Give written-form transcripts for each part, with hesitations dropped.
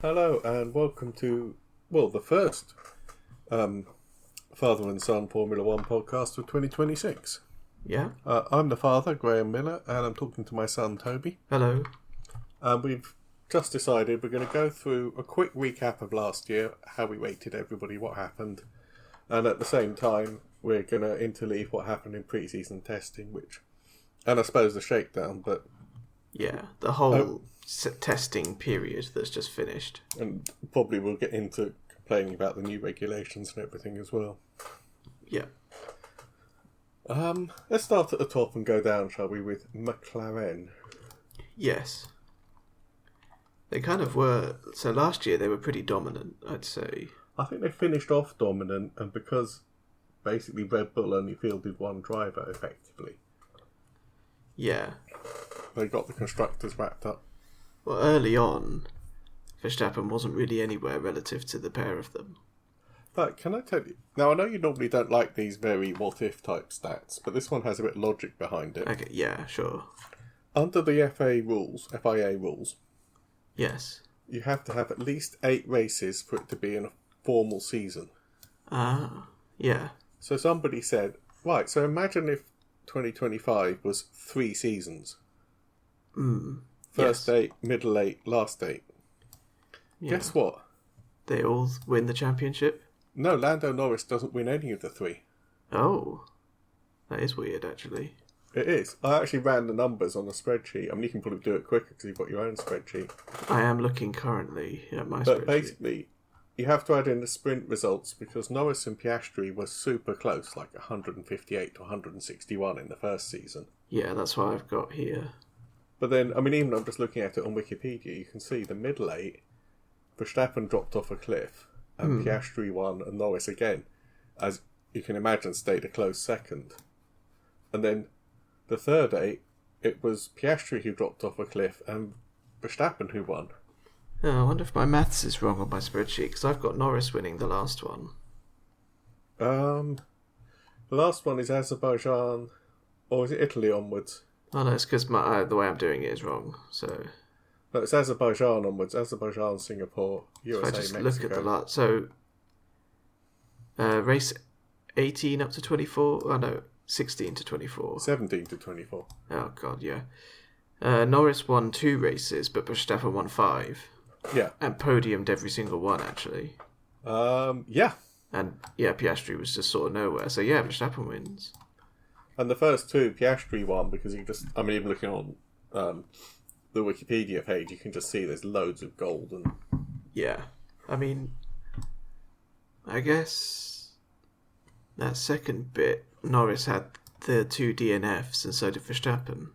Hello and welcome to, the first father and son Formula One podcast of 2026. Yeah. I'm the father, Graham Miller, and I'm talking to my son, Toby. Hello. And we've just decided we're going to go through a quick recap of last year, how we rated everybody, what happened, and at the same time we're going to interleave what happened in pre-season testing, and I suppose the shakedown, but... Yeah, the whole testing period that's just finished. And probably we'll get into complaining about the new regulations and everything as well. Yeah. Let's start at the top and go down, shall we, with McLaren. Yes. They kind of were... So last year they were pretty dominant, I'd say. I think they finished off dominant, and because basically Red Bull only fielded one driver effectively. Yeah. They got the constructors wrapped up. Well, early on, Verstappen wasn't really anywhere relative to the pair of them. But can I tell you... Now, I know you normally don't like these very what-if type stats, but this one has a bit of logic behind it. Okay, yeah, sure. Under the FIA rules, Yes. you have to have at least 8 races for it to be in a formal season. Ah, yeah. So somebody said, right, so imagine if 2025 was 3 seasons. First yes. 8, middle 8, last 8. Yeah. Guess what? They all win the championship? No, Lando Norris doesn't win any of the 3. Oh. That is weird, actually. It is. I actually ran the numbers on a spreadsheet. I mean, you can probably do it quicker because you've got your own spreadsheet. I am looking currently at my But spreadsheet. basically, you have to add in the sprint results because Norris and Piastri were super close, like 158 to 161 in the first season. Yeah, that's what I've got here. But then, I mean, even I'm just looking at it on Wikipedia, you can see the middle 8, Verstappen dropped off a cliff, and Piastri won, and Norris again, as you can imagine, stayed a close second. And then the third 8, it was Piastri who dropped off a cliff, and Verstappen who won. Oh, I wonder if my maths is wrong on my spreadsheet, because I've got Norris winning the last one. The last one is Azerbaijan, or is it Italy onwards? Oh no, it's because the way I'm doing it is wrong, so... No, it's Azerbaijan onwards. Azerbaijan, Singapore, USA, if I just Mexico. look at the last... So, race 18 up to 24? Oh no, 16 to 24. 17 to 24. Oh god, yeah. Norris won 2 races, but Verstappen won 5. Yeah. And podiumed every single one, actually. Yeah. And, yeah, Piastri was just sort of nowhere. So, yeah, Verstappen wins. And the first 2, Piastri won because he just... I mean, even looking on the Wikipedia page, you can just see there's loads of gold. And Yeah. I mean, I guess that second bit, Norris had the 2 DNFs and so did Verstappen.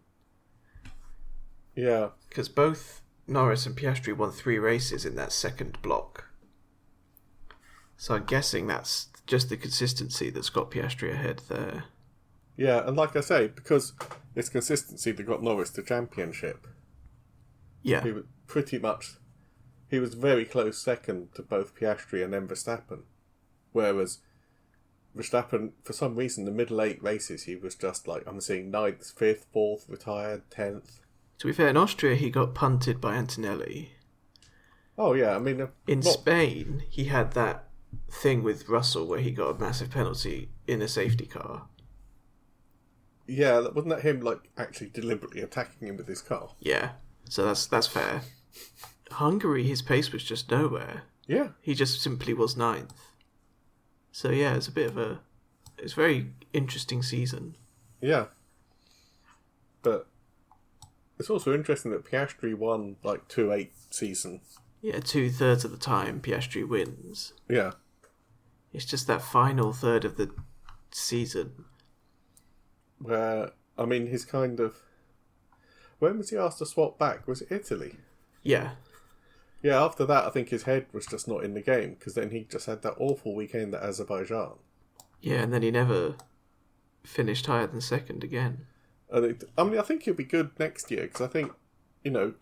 yeah. Because both Norris and Piastri won 3 races in that second block. So I'm guessing that's just the consistency that's got Piastri ahead there. Yeah, and like I say, because it's consistency that got Norris the championship, Yeah. he was pretty much... He was very close second to both Piastri and then Verstappen. Whereas Verstappen, for some reason, the middle 8 races, he was just like, I'm seeing 9th, 5th, 4th, retired, 10th. To be fair, in Austria he got punted by Antonelli. Oh, yeah, I mean... In Spain, he had that thing with Russell where he got a massive penalty in a safety car. Yeah, wasn't that him, like, actually deliberately attacking him with his car? Yeah, so that's fair. Hungary, his pace was just nowhere. Yeah. He just simply was 9th. So yeah, it's a bit of a... It's a very interesting season. Yeah. But it's also interesting that Piastri won, like, 2-8 season. Yeah, 2/3 of the time Piastri wins. Yeah. It's just that final third of the season. Where, I mean, he's kind of... When was he asked to swap back? Was it Italy? Yeah. Yeah, after that, I think his head was just not in the game, because then he just had that awful weekend at Azerbaijan. Yeah, and then he never finished higher than second again. I think he'll be good next year, because I think, the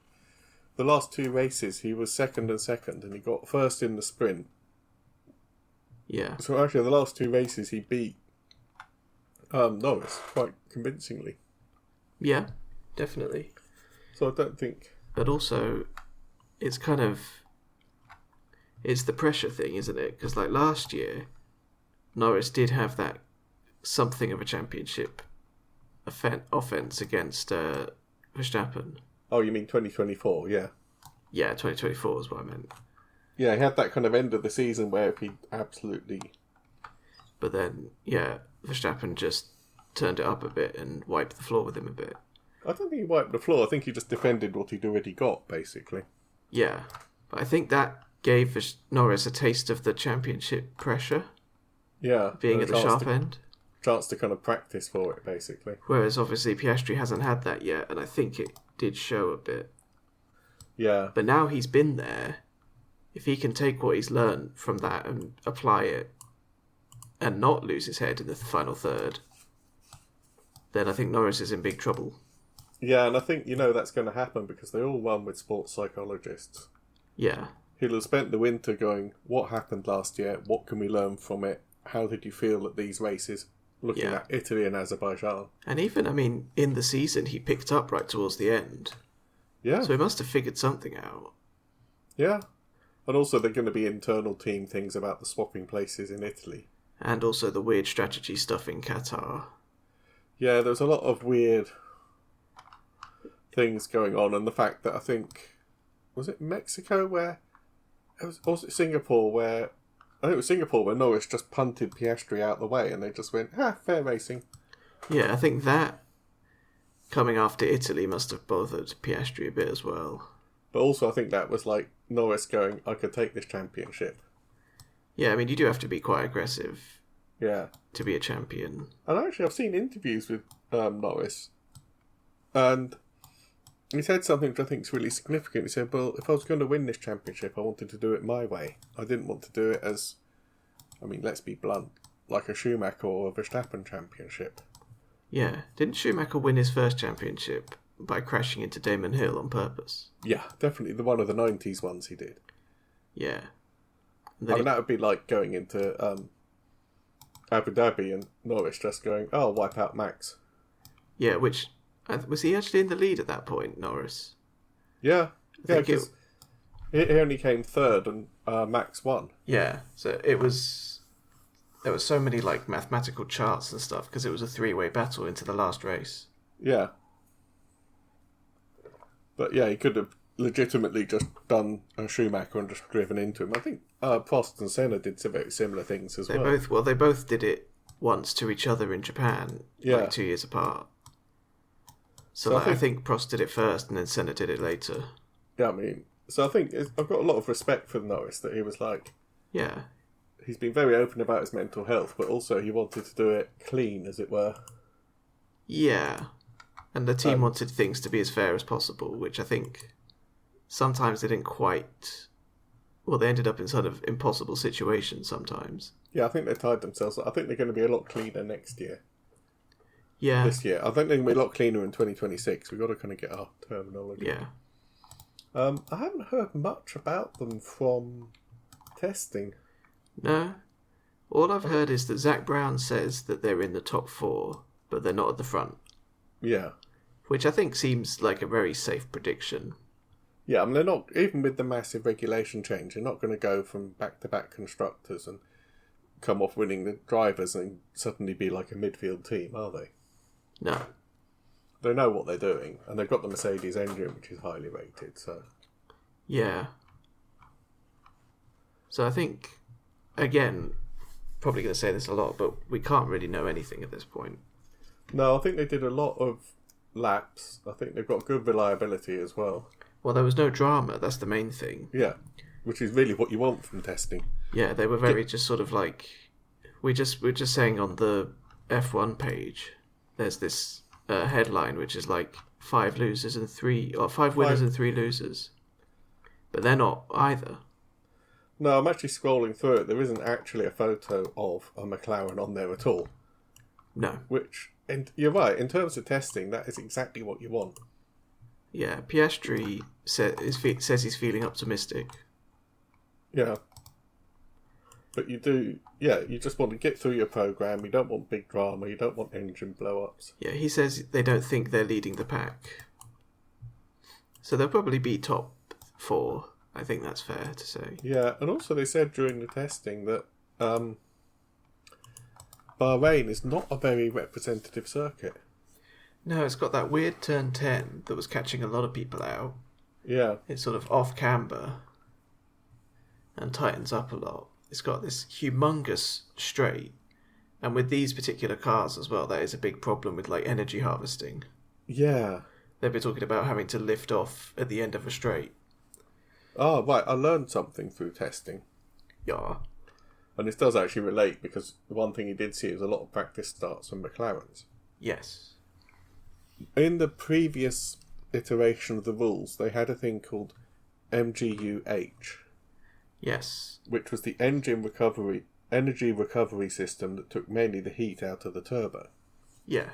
last 2 races, he was second, and he got first in the sprint. Yeah. So actually, the last 2 races, he beat Norris quite convincingly. Yeah, definitely. So I don't think... But also, it's kind of It's the pressure thing, isn't it? Because like last year, Norris did have that something of a championship offense against Verstappen. Oh, you mean 2024? Yeah. Yeah, 2024 is what I meant. Yeah, he had that kind of end of the season where he absolutely... But then, yeah, Verstappen just turned it up a bit and wiped the floor with him a bit. I don't think he wiped the floor. I think he just defended what he'd already got, basically. Yeah, but I think that gave Norris a taste of the championship pressure. Yeah. Being at the sharp end. Chance to kind of practice for it, basically. Whereas obviously Piastri hasn't had that yet, and I think it did show a bit. Yeah. But now he's been there, if he can take what he's learned from that and apply it and not lose his head in the final third, then I think Norris is in big trouble. Yeah, and I think, that's going to happen because they all run with sports psychologists. Yeah. He'll have spent the winter going, what happened last year? What can we learn from it? How did you feel at these races? Looking at Italy and Azerbaijan. And even, in the season, he picked up right towards the end. Yeah. So he must have figured something out. Yeah. And also they're going to be internal team things about the swapping places in Italy. And also the weird strategy stuff in Qatar. Yeah, there's a lot of weird things going on. And the fact that I think... Was it Mexico where... Was it Singapore where... I think it was Singapore where Norris just punted Piastri out the way and they just went, fair racing. Yeah, I think that coming after Italy must have bothered Piastri a bit as well. But also I think that was like Norris going, I could take this championship. Yeah, you do have to be quite aggressive. Yeah. To be a champion. And actually I've seen interviews with Norris and he said something which I think is really significant. He said, well, if I was going to win this championship, I wanted to do it my way. I didn't want to do it as, let's be blunt, like a Schumacher or a Verstappen championship. Yeah. Didn't Schumacher win his first championship by crashing into Damon Hill on purpose? Yeah, definitely. The one of the 90s ones he did. Yeah. That would be like going into Abu Dhabi and Norris just going, wipe out Max. Yeah, which... Was he actually in the lead at that point, Norris? Yeah. Yeah, because he only came third and Max won. Yeah, so it was... There were so many mathematical charts and stuff because it was a three-way battle into the last race. Yeah. But yeah, he could have legitimately just done a Schumacher and just driven into him. I think Prost and Senna did some very similar things as well. They both did it once to each other in Japan, 2 years apart. So I think Prost did it first and then Senna did it later. Yeah, so I think I've got a lot of respect for Norris that he was like... Yeah. He's been very open about his mental health, but also he wanted to do it clean, as it were. Yeah. And the team wanted things to be as fair as possible, which I think sometimes they didn't quite... Well, they ended up in sort of impossible situations sometimes. Yeah, I think they tied themselves. I think they're going to be a lot cleaner next year. Yeah. This year. I think they're going to be a lot cleaner in 2026. We've got to kind of get our terminology. Yeah. I haven't heard much about them from testing. No. All I've heard is that Zach Brown says that they're in the top 4, but they're not at the front. Yeah. Which I think seems like a very safe prediction. Yeah, they're not, even with the massive regulation change, they're not going to go from back-to-back constructors and come off winning the drivers and suddenly be like a midfield team, are they? No. They know what they're doing, and they've got the Mercedes engine, which is highly rated, so... Yeah. So I think, again, probably going to say this a lot, but we can't really know anything at this point. No, I think they did a lot of laps. I think they've got good reliability as well. Well, there was no drama, that's the main thing. Yeah, which is really what you want from testing. Yeah, they were very just sort of like... We're just saying on the F1 page, there's this headline which is like 5 winners and 3 losers. But they're not either. No, I'm actually scrolling through it. There isn't actually a photo of a McLaren on there at all. No. Which, and you're right, in terms of testing, that is exactly what you want. Yeah, Piastri says he's feeling optimistic. Yeah. But you do, you just want to get through your program. You don't want big drama. You don't want engine blow-ups. Yeah, he says they don't think they're leading the pack. So they'll probably be top 4. I think that's fair to say. Yeah, and also they said during the testing that Bahrain is not a very representative circuit. No, it's got that weird turn 10 that was catching a lot of people out. Yeah. It's sort of off camber and tightens up a lot. It's got this humongous straight, and with these particular cars as well, that is a big problem with like energy harvesting. Yeah. They've been talking about having to lift off at the end of a straight. Oh, right, I learned something through testing. Yeah. And this does actually relate, because the one thing you did see is a lot of practice starts from McLarens. Yes. In the previous iteration of the rules, they had a thing called MGUH. Yes. Which was the energy recovery system that took mainly the heat out of the turbo. Yeah.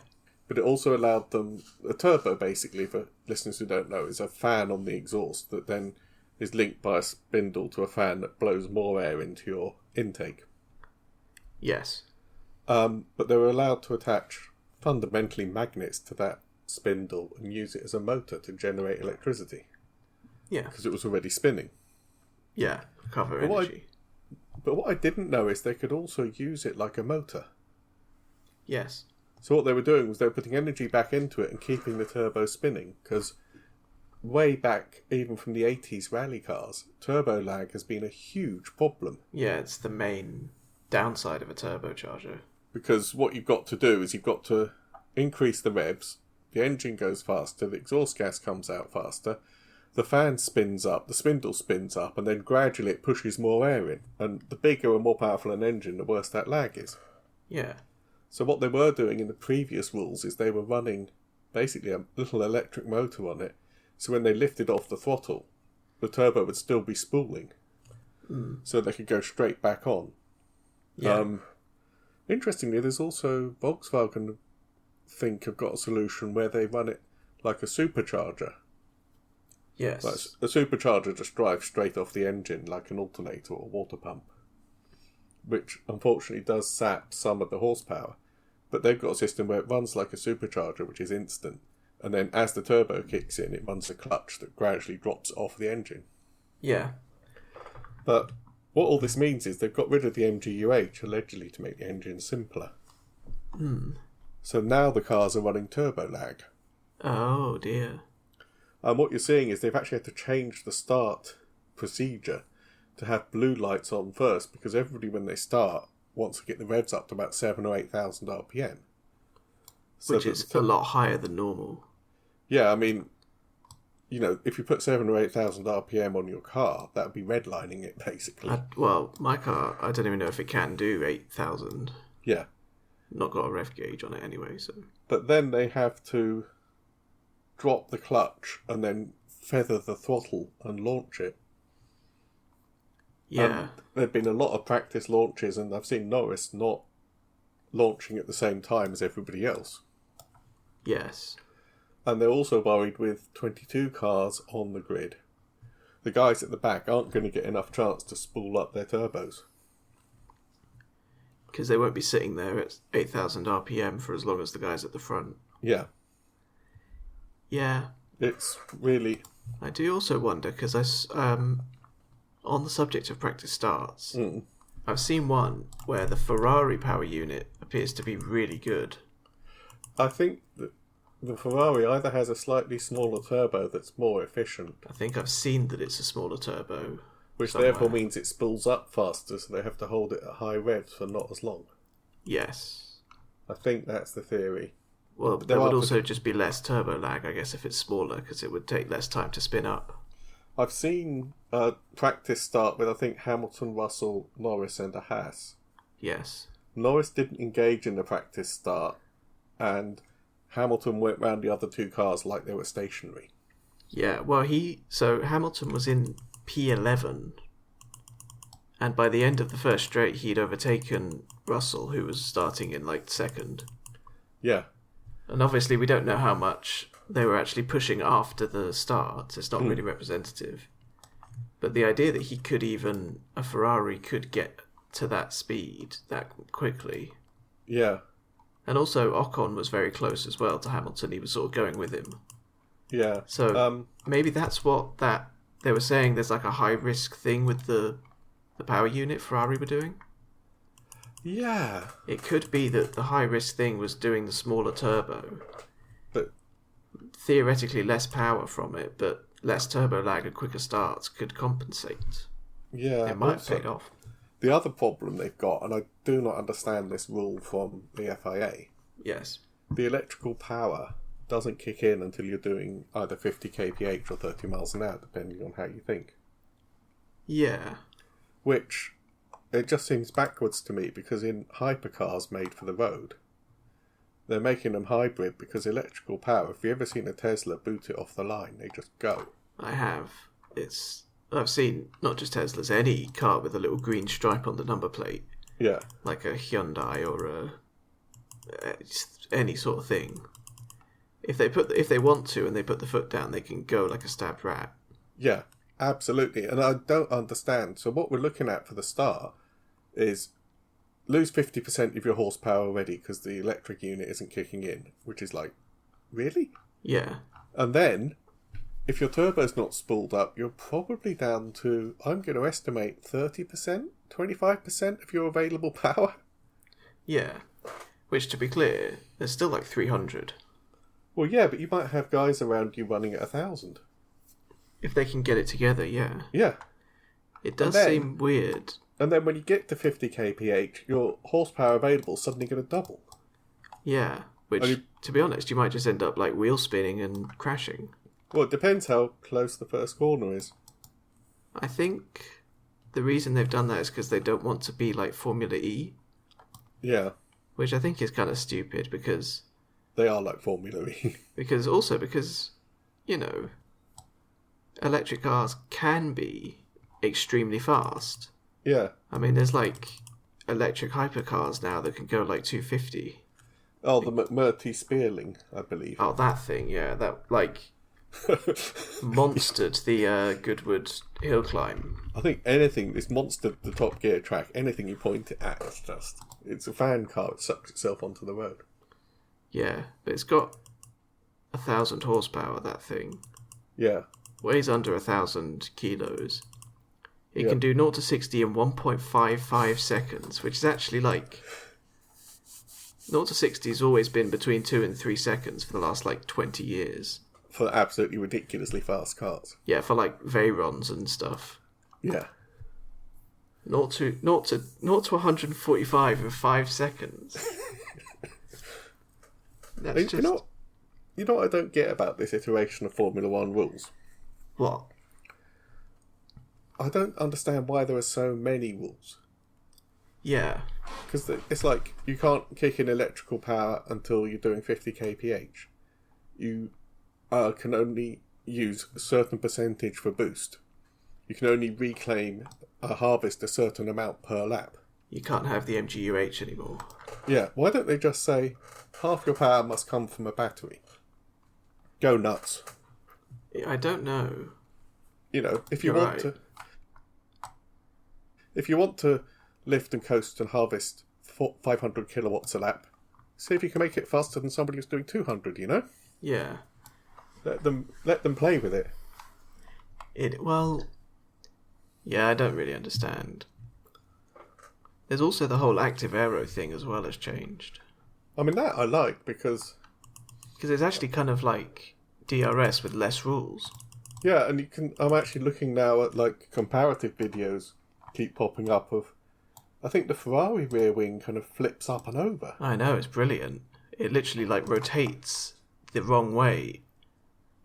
But it also allowed them... A turbo, basically, for listeners who don't know, is a fan on the exhaust that then is linked by a spindle to a fan that blows more air into your intake. Yes. But they were allowed to attach fundamentally magnets to that spindle and use it as a motor to generate electricity. Yeah. Because it was already spinning. Yeah, recover But energy. But what I didn't know is they could also use it like a motor. Yes. So what they were doing was they were putting energy back into it and keeping the turbo spinning, because way back, even from the 80s rally cars, turbo lag has been a huge problem. Yeah, it's the main downside of a turbocharger. Because what you've got to do is you've got to increase the revs, the engine goes faster, the exhaust gas comes out faster, the fan spins up, the spindle spins up, and then gradually it pushes more air in. And the bigger and more powerful an engine, the worse that lag is. Yeah. So what they were doing in the previous rules is they were running basically a little electric motor on it. So when they lifted off the throttle, the turbo would still be spooling. So they could go straight back on. Yeah. Interestingly, there's also Volkswagen have got a solution where they run it like a supercharger. Yes. Like a supercharger just drives straight off the engine like an alternator or a water pump, which unfortunately does sap some of the horsepower. But they've got a system where it runs like a supercharger, which is instant. And then as the turbo kicks in, it runs a clutch that gradually drops off the engine. Yeah. But what all this means is they've got rid of the MGUH, allegedly to make the engine simpler. So now the cars are running turbo lag. Oh, dear. And what you're seeing is they've actually had to change the start procedure to have blue lights on first, because everybody, when they start, wants to get the revs up to about 7,000 or 8,000 RPM. So Which is a lot higher than normal. Yeah, I mean, you know, if you put 7,000 or 8,000 RPM on your car, that would be redlining it, basically. Well, my car, I don't even know if it can do 8,000. Yeah. Not got a rev gauge on it anyway, so... But then they have to drop the clutch and then feather the throttle and launch it. Yeah. There have been a lot of practice launches, and I've seen Norris not launching at the same time as everybody else. Yes. And they're also worried with 22 cars on the grid. The guys at the back aren't going to get enough chance to spool up their turbos. Because they won't be sitting there at 8,000 RPM for as long as the guys at the front. Yeah. Yeah. It's really... I do also wonder, because on the subject of practice starts, I've seen one where the Ferrari power unit appears to be really good. I think that the Ferrari either has a slightly smaller turbo that's more efficient. I think I've seen that it's a smaller turbo. Which somewhere. therefore means it spools up faster, so they have to hold it at high revs for not as long. Yes. I think that's the theory. Well, there would also just be less turbo lag, I guess, if it's smaller, because it would take less time to spin up. I've seen practice start with, I think, Hamilton, Russell, Norris and a Haas. Yes. Norris didn't engage in the practice start, and Hamilton went round the other two cars like they were stationary. Yeah, well, so Hamilton was in P11, and by the end of the first straight, he'd overtaken Russell, who was starting in, like, second. Yeah. And obviously, we don't know how much they were actually pushing after the start. It's not really representative. But the idea that a Ferrari could get to that speed that quickly. Yeah. And also, Ocon was very close as well to Hamilton. He was sort of going with him. Yeah. So maybe that's what that they were saying there's like a high risk thing with the power unit Ferrari were doing. Yeah. It could be that the high risk thing was doing the smaller turbo. But theoretically less power from it, but less turbo lag and quicker starts could compensate. yeah, It might have also, paid off. the other problem they've got, and I do not understand this rule from the FIA, Yes. the electrical power doesn't kick in until you're doing either 50 kph or 30 miles an hour, depending on how you think. Yeah. Which, it just seems backwards to me, because in hypercars made for the road, they're making them hybrid because electrical power, if you've ever seen a Tesla boot it off the line, they just go. I have. I've seen not just Teslas, any car with a little green stripe on the number plate, Yeah. like a Hyundai or any sort of thing. If they want to and they put the foot down, they can go like a stabbed rat. Yeah, absolutely. And I don't understand. So what we're looking at for the start is lose 50% of your horsepower already because the electric unit isn't kicking in, which is like, really? Yeah. And then, if your turbo's not spooled up, you're probably down to, I'm going to estimate 30%, 25% of your available power. Yeah. Which, to be clear, there's still like 300. Well, yeah, but you might have guys around you running at 1,000. If they can get it together, yeah. Yeah. It does then- seem weird. And then when you get to 50 kph, your horsepower available is suddenly going to double. Yeah. Which, to be honest, you might just end up like wheel spinning and crashing. Well, it depends how close the first corner is. I think the reason they've done that is because they don't want to be like Formula E, Yeah, which I think is kind of stupid because they are like Formula E. because you know, electric cars can be extremely fast. Yeah. I mean, there's like electric hypercars now that can go like 250. Oh, the McMurtry Spearling, I believe. Oh, that thing, yeah, that like monstered the Goodwood hill climb. I think anything, this monster, the Top Gear track, anything you point it at, it's a fan car. It sucks itself onto the road. Yeah, but it's got 1,000 horsepower, that thing. Yeah. Weighs under 1,000 kilos. It Yeah. can do 0 to 60 in 1.55 seconds, which is actually like 0 to 60 has always been between 2 and 3 seconds for the last like 20 years. For absolutely ridiculously fast cars. Yeah, for like Veyrons and stuff. Yeah. 0 to 145 in 5 seconds. That's just... You know what I don't get about this iteration of Formula One rules? What? I don't understand why there are so many rules. Yeah. Because it's like, you can't kick in electrical power until you're doing 50 kph. You can only use a certain percentage for boost. You can only reclaim harvest a certain amount per lap. You can't have the MGUH anymore. Yeah, why don't they just say, half your power must come from a battery? Go nuts. I don't know. You know, if you You're want right. to... If you want to lift and coast and harvest 500 kilowatts a lap, see if you can make it faster than somebody who's doing 200, you know? Yeah. Let them play with it. Yeah, I don't really understand. There's also the whole active aero thing as well has changed. I mean, that I like because it's actually kind of like DRS with less rules. yeah, and I'm actually looking now at like comparative videos keep popping up of, I think the Ferrari rear wing kind of flips up and over. I know, it's brilliant. It literally like rotates the wrong way.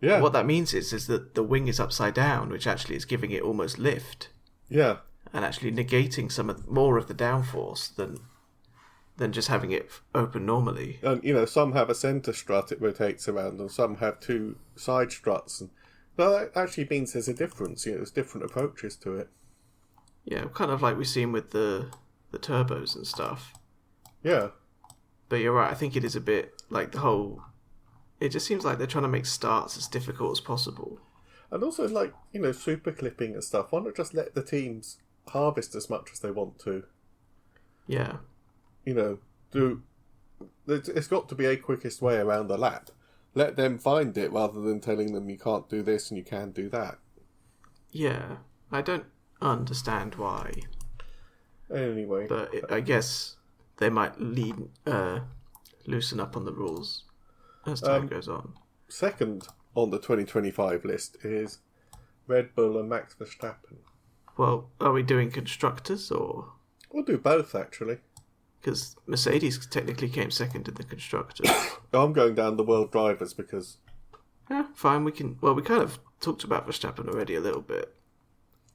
Yeah. What that means is that the wing is upside down, which actually is giving it almost lift. Yeah. And actually negating more of the downforce than just having it open normally. And, you know, some have a centre strut it rotates around, and some have two side struts. And that actually means there's a difference. You know, there's different approaches to it. Yeah, kind of like we've seen with the turbos and stuff. Yeah. But you're right, I think it is a bit like the whole... It just seems like they're trying to make starts as difficult as possible. And also, like, you know, super clipping and stuff. Why not just let the teams harvest as much as they want to? Yeah. You know, it's got to be a quickest way around the lap. Let them find it rather than telling them you can't do this and you can do that. Yeah, I don't understand why, Anyway, but I guess they might loosen up on the rules as time goes on. second on the 2025 list is Red Bull and Max Verstappen. Well, are we doing constructors or? We'll do both, actually. Because Mercedes technically came second in the constructors. I'm going down the world drivers because... Yeah, fine, we can... Well, we kind of talked about Verstappen already a little bit.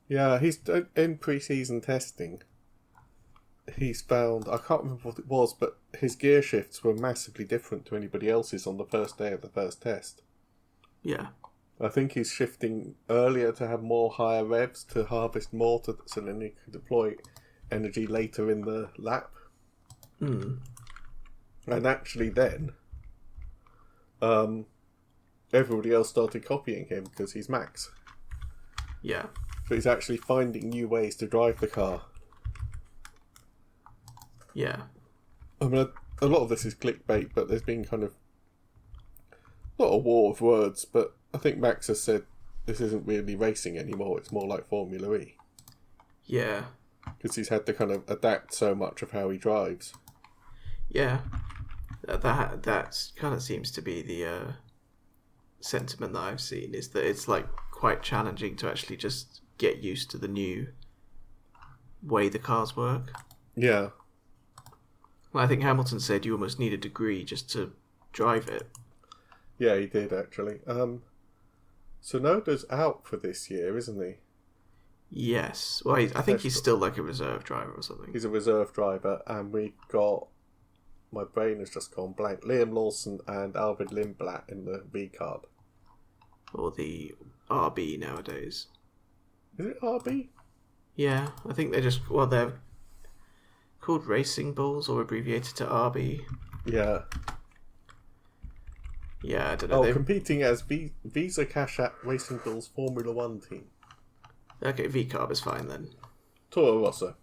Yeah, he's in pre-season testing. He's found... I can't remember what it was, but his gear shifts were massively different to anybody else's on the first day of the first test. Yeah. I think he's shifting earlier to have more higher revs, to harvest more, so then he can deploy energy later in the lap. Mm. And actually then, everybody else started copying him because he's Max. Yeah. So he's actually finding new ways to drive the car. Yeah. I mean, a lot of this is clickbait, but there's been kind of not a war of words, but I think Max has said this isn't really racing anymore, it's more like Formula E. Yeah. Because he's had to kind of adapt so much of how he drives. Yeah. That kind of seems to be the sentiment that I've seen, is that it's like quite challenging to actually just get used to the new way the cars work. Yeah. Well, I think Hamilton said you almost need a degree just to drive it. Yeah, he did actually. Sonoda's out for this year, isn't he? Yes. Well, I think he's still like a reserve driver or something. He's a reserve driver, and we've got... My brain has just gone blank. Liam Lawson and Alfred Lindblad in the V card. Or the RB nowadays. Is it RB? Yeah, I think they're called Racing Bulls or abbreviated to RB. Yeah. Yeah, I don't know. Competing as Visa Cash App Racing Bulls Formula 1 team. Okay, V-Carb is fine then. Toro Rosso.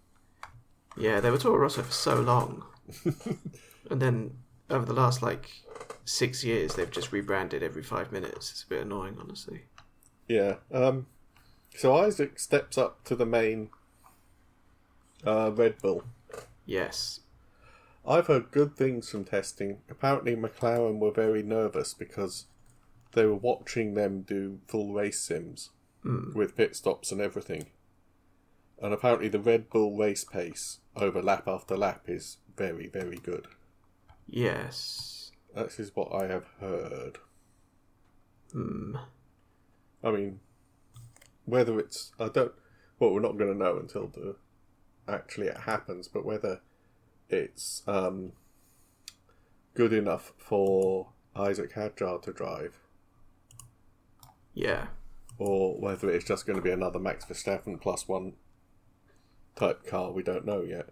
Yeah, they were Toro Rosso for so long. And then over the last 6 years, they've just rebranded every 5 minutes. It's a bit annoying, honestly. Yeah. So Isaac steps up to the main Red Bull. Yes. I've heard good things from testing. Apparently McLaren were very nervous because they were watching them do full race sims with pit stops and everything. And apparently the Red Bull race pace over lap after lap is very, very good. Yes. That is what I have heard. I mean, whether it's... we're not going to know until actually it happens, but whether it's good enough for Isaac Hadjar to drive. Yeah. Or whether it's just going to be another Max Verstappen +1 type car, we don't know yet.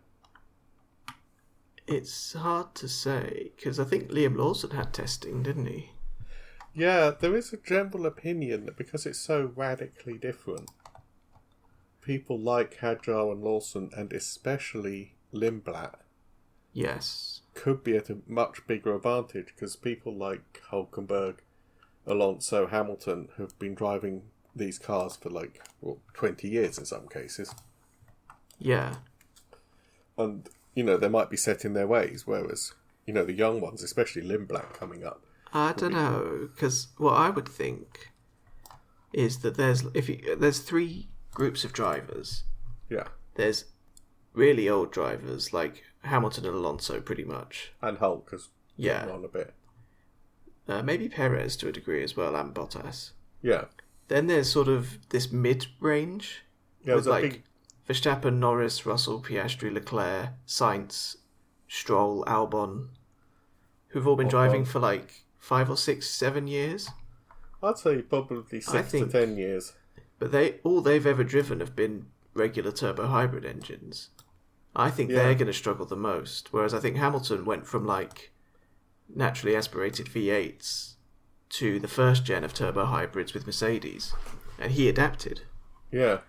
It's hard to say, because I think Liam Lawson had testing, didn't he? Yeah, there is a general opinion that because it's so radically different, people like Hadjar and Lawson, and especially Lindblad, Yes. could be at a much bigger advantage, because people like Hulkenberg, Alonso, Hamilton have been driving these cars for 20 years in some cases. Yeah. And, they might be set in their ways, whereas, the young ones, especially Lindblad coming up. I don't know, because what I would think is that there's 3 groups of drivers. Yeah. There's really old drivers like Hamilton and Alonso, pretty much. And Hulk has Yeah. gone on a bit. Maybe Perez to a degree as well, and Bottas. Yeah. Then there's sort of this mid-range. Yeah, with there's a big... Verstappen, Norris, Russell, Piastri, Leclerc, Sainz, Stroll, Albon, who've all been driving for 5 or 6, 7 years. I'd say probably 6 to 10 years. But they've ever driven have been regular turbo hybrid engines. I think they're going to struggle the most. Whereas I think Hamilton went from naturally aspirated V8s to the first gen of turbo hybrids with Mercedes, and he adapted. Yeah.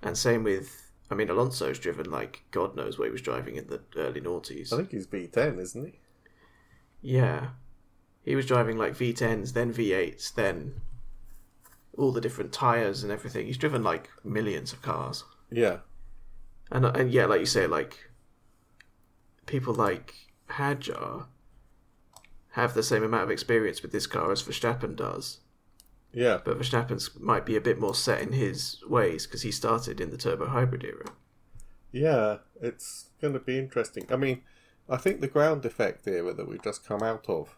And same with, Alonso's driven God knows what he was driving in the early noughties. I think he's V10, isn't he? Yeah. He was driving V10s, then V8s, then all the different tires and everything. He's driven like millions of cars, Yeah. and yeah, like you say, like people like Hadjar have the same amount of experience with this car as Verstappen does. Yeah. But Verstappen's might be a bit more set in his ways because he started in the turbo hybrid era. Yeah, it's going to be interesting. I mean, I think the ground effect era that we've just come out of.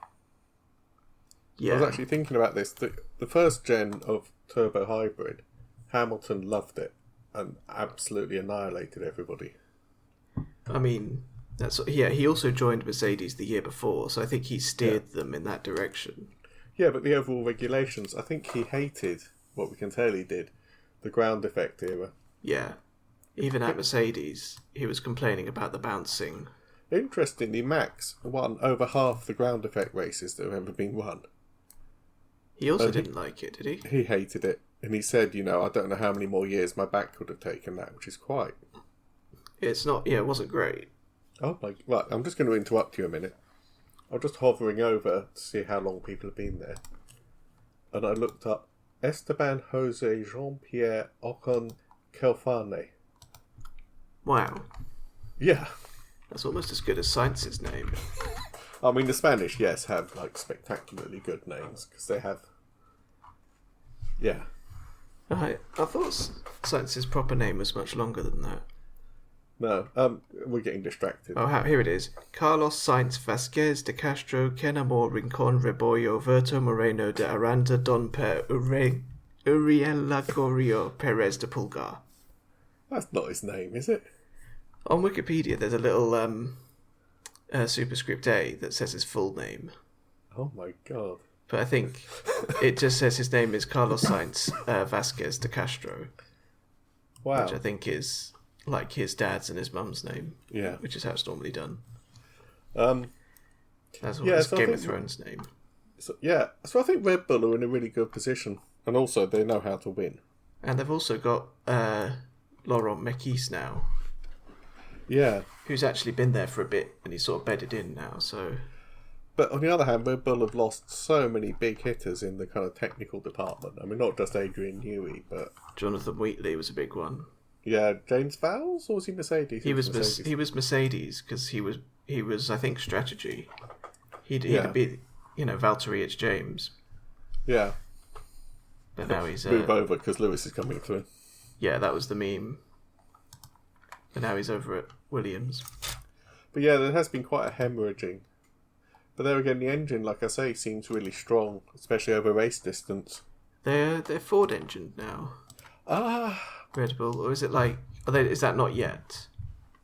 Yeah. I was actually thinking about this. The first gen of turbo hybrid, Hamilton loved it and absolutely annihilated everybody. I mean, he also joined Mercedes the year before, so I think he steered them in that direction. Yeah, but the overall regulations, I think he hated, what we can tell he did, the ground effect era. Yeah. Even at Mercedes, he was complaining about the bouncing. Interestingly, Max won over half the ground effect races that have ever been run. He also didn't like it, did he? He hated it. And he said, I don't know how many more years my back could have taken that, which is quite... It's not... Yeah, it wasn't great. Oh my... Right, I'm just going to interrupt you a minute. I'm just hovering over to see how long people have been there. And I looked up Esteban Jose Jean-Pierre Ocon Kelfane. Wow. Yeah. That's almost as good as Sainz's name. I mean, the Spanish, yes, have like spectacularly good names because they have... Yeah. I thought Sainz's proper name was much longer than that. No, we're getting distracted. Oh, here it is. Carlos Sainz Vasquez de Castro, Ken Amor, Rincon, Rebollo, Verto Moreno de Aranda, Don Per, Uriela Gorio, Perez de Pulgar. That's not his name, is it? On Wikipedia, there's a little superscript A that says his full name. Oh my god. But I think it just says his name is Carlos Sainz Vasquez de Castro. Wow. Which I think is like his dad's and his mum's name. Yeah. Which is how it's normally done. That's yeah, his so Game of Thrones name. So I think Red Bull are in a really good position. And also, they know how to win. And they've also got Laurent Mekies now. Yeah. Who's actually been there for a bit, and he's sort of bedded in now, so... But on the other hand, Red Bull have lost so many big hitters in the kind of technical department. I mean, not just Adrian Newey, but... Jonathan Wheatley was a big one. Yeah, James Vowles, or was he Mercedes? He was Mercedes, because he was, I think, strategy. He'd be, Valtteri, it's James. Yeah. But now he's... Move over, because Lewis is coming through. Yeah, that was the meme. But now he's over at Williams. But yeah, there has been quite a hemorrhaging. But there again, the engine, like I say, seems really strong, especially over race distance. They're Ford engined now. Red Bull, or is it like... is that not yet?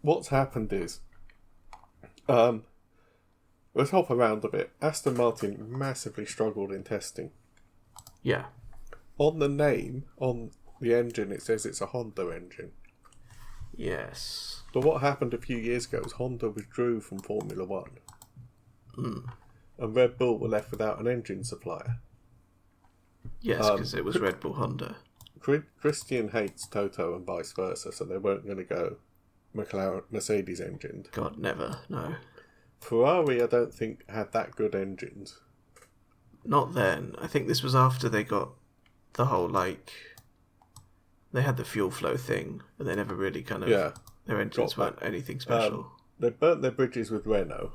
What's happened is... let's hop around a bit. Aston Martin massively struggled in testing. Yeah. On the name, on the engine, it says it's a Honda engine. Yes. But what happened a few years ago was Honda withdrew from Formula One. And Red Bull were left without an engine supplier. Yes, because it was Red Bull Honda. Christian hates Toto and vice versa, so they weren't going to go Mercedes engined. God, never, no. Ferrari, I don't think, had that good engines. Not then. I think this was after they got the whole, they had the fuel flow thing, and they never really kind of... Yeah. Their engines weren't anything special. They burnt their bridges with Renault.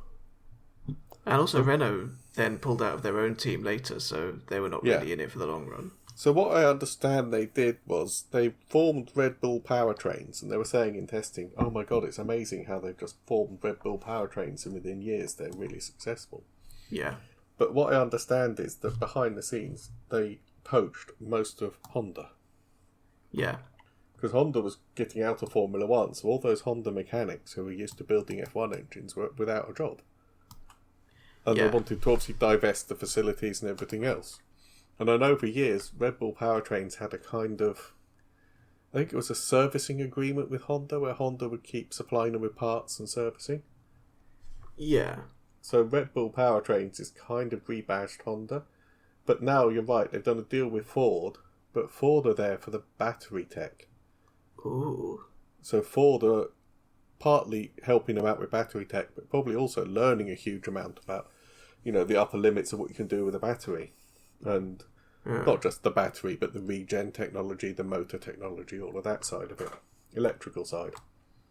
And also Renault then pulled out of their own team later, so they were not really in it for the long run. So what I understand they did was they formed Red Bull powertrains, and they were saying in testing, oh my god, it's amazing how they've just formed Red Bull powertrains, and within years they're really successful. Yeah. But what I understand is that behind the scenes, they poached most of Honda. Yeah. Because Honda was getting out of Formula One, so all those Honda mechanics who were used to building F1 engines were without a job. And they wanted to obviously divest the facilities and everything else. And I know for years, Red Bull powertrains had a kind of... I think it was a servicing agreement with Honda, where Honda would keep supplying them with parts and servicing. Yeah. So Red Bull powertrains is kind of rebadged Honda. But now, you're right, they've done a deal with Ford, but Ford are there for the battery tech. Ooh. So Ford are partly helping them out with battery tech, but probably also learning a huge amount about, the upper limits of what you can do with a battery. And Not just the battery, but the regen technology, the motor technology, all of that side of it. Electrical side.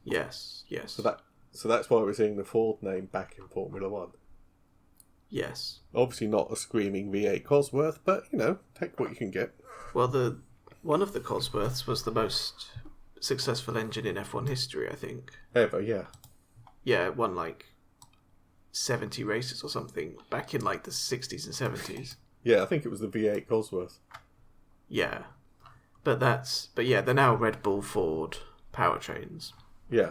Yes. So that's why we're seeing the Ford name back in Formula One. Yes. Obviously not a screaming V8 Cosworth, but, take what you can get. Well, one of the Cosworths was the most successful engine in F1 history, I think. Ever, yeah. Yeah, it won 70 races or something back in the 60s and 70s. Yeah, I think it was the V8 Cosworth. Yeah. But they're now Red Bull Ford powertrains. Yeah.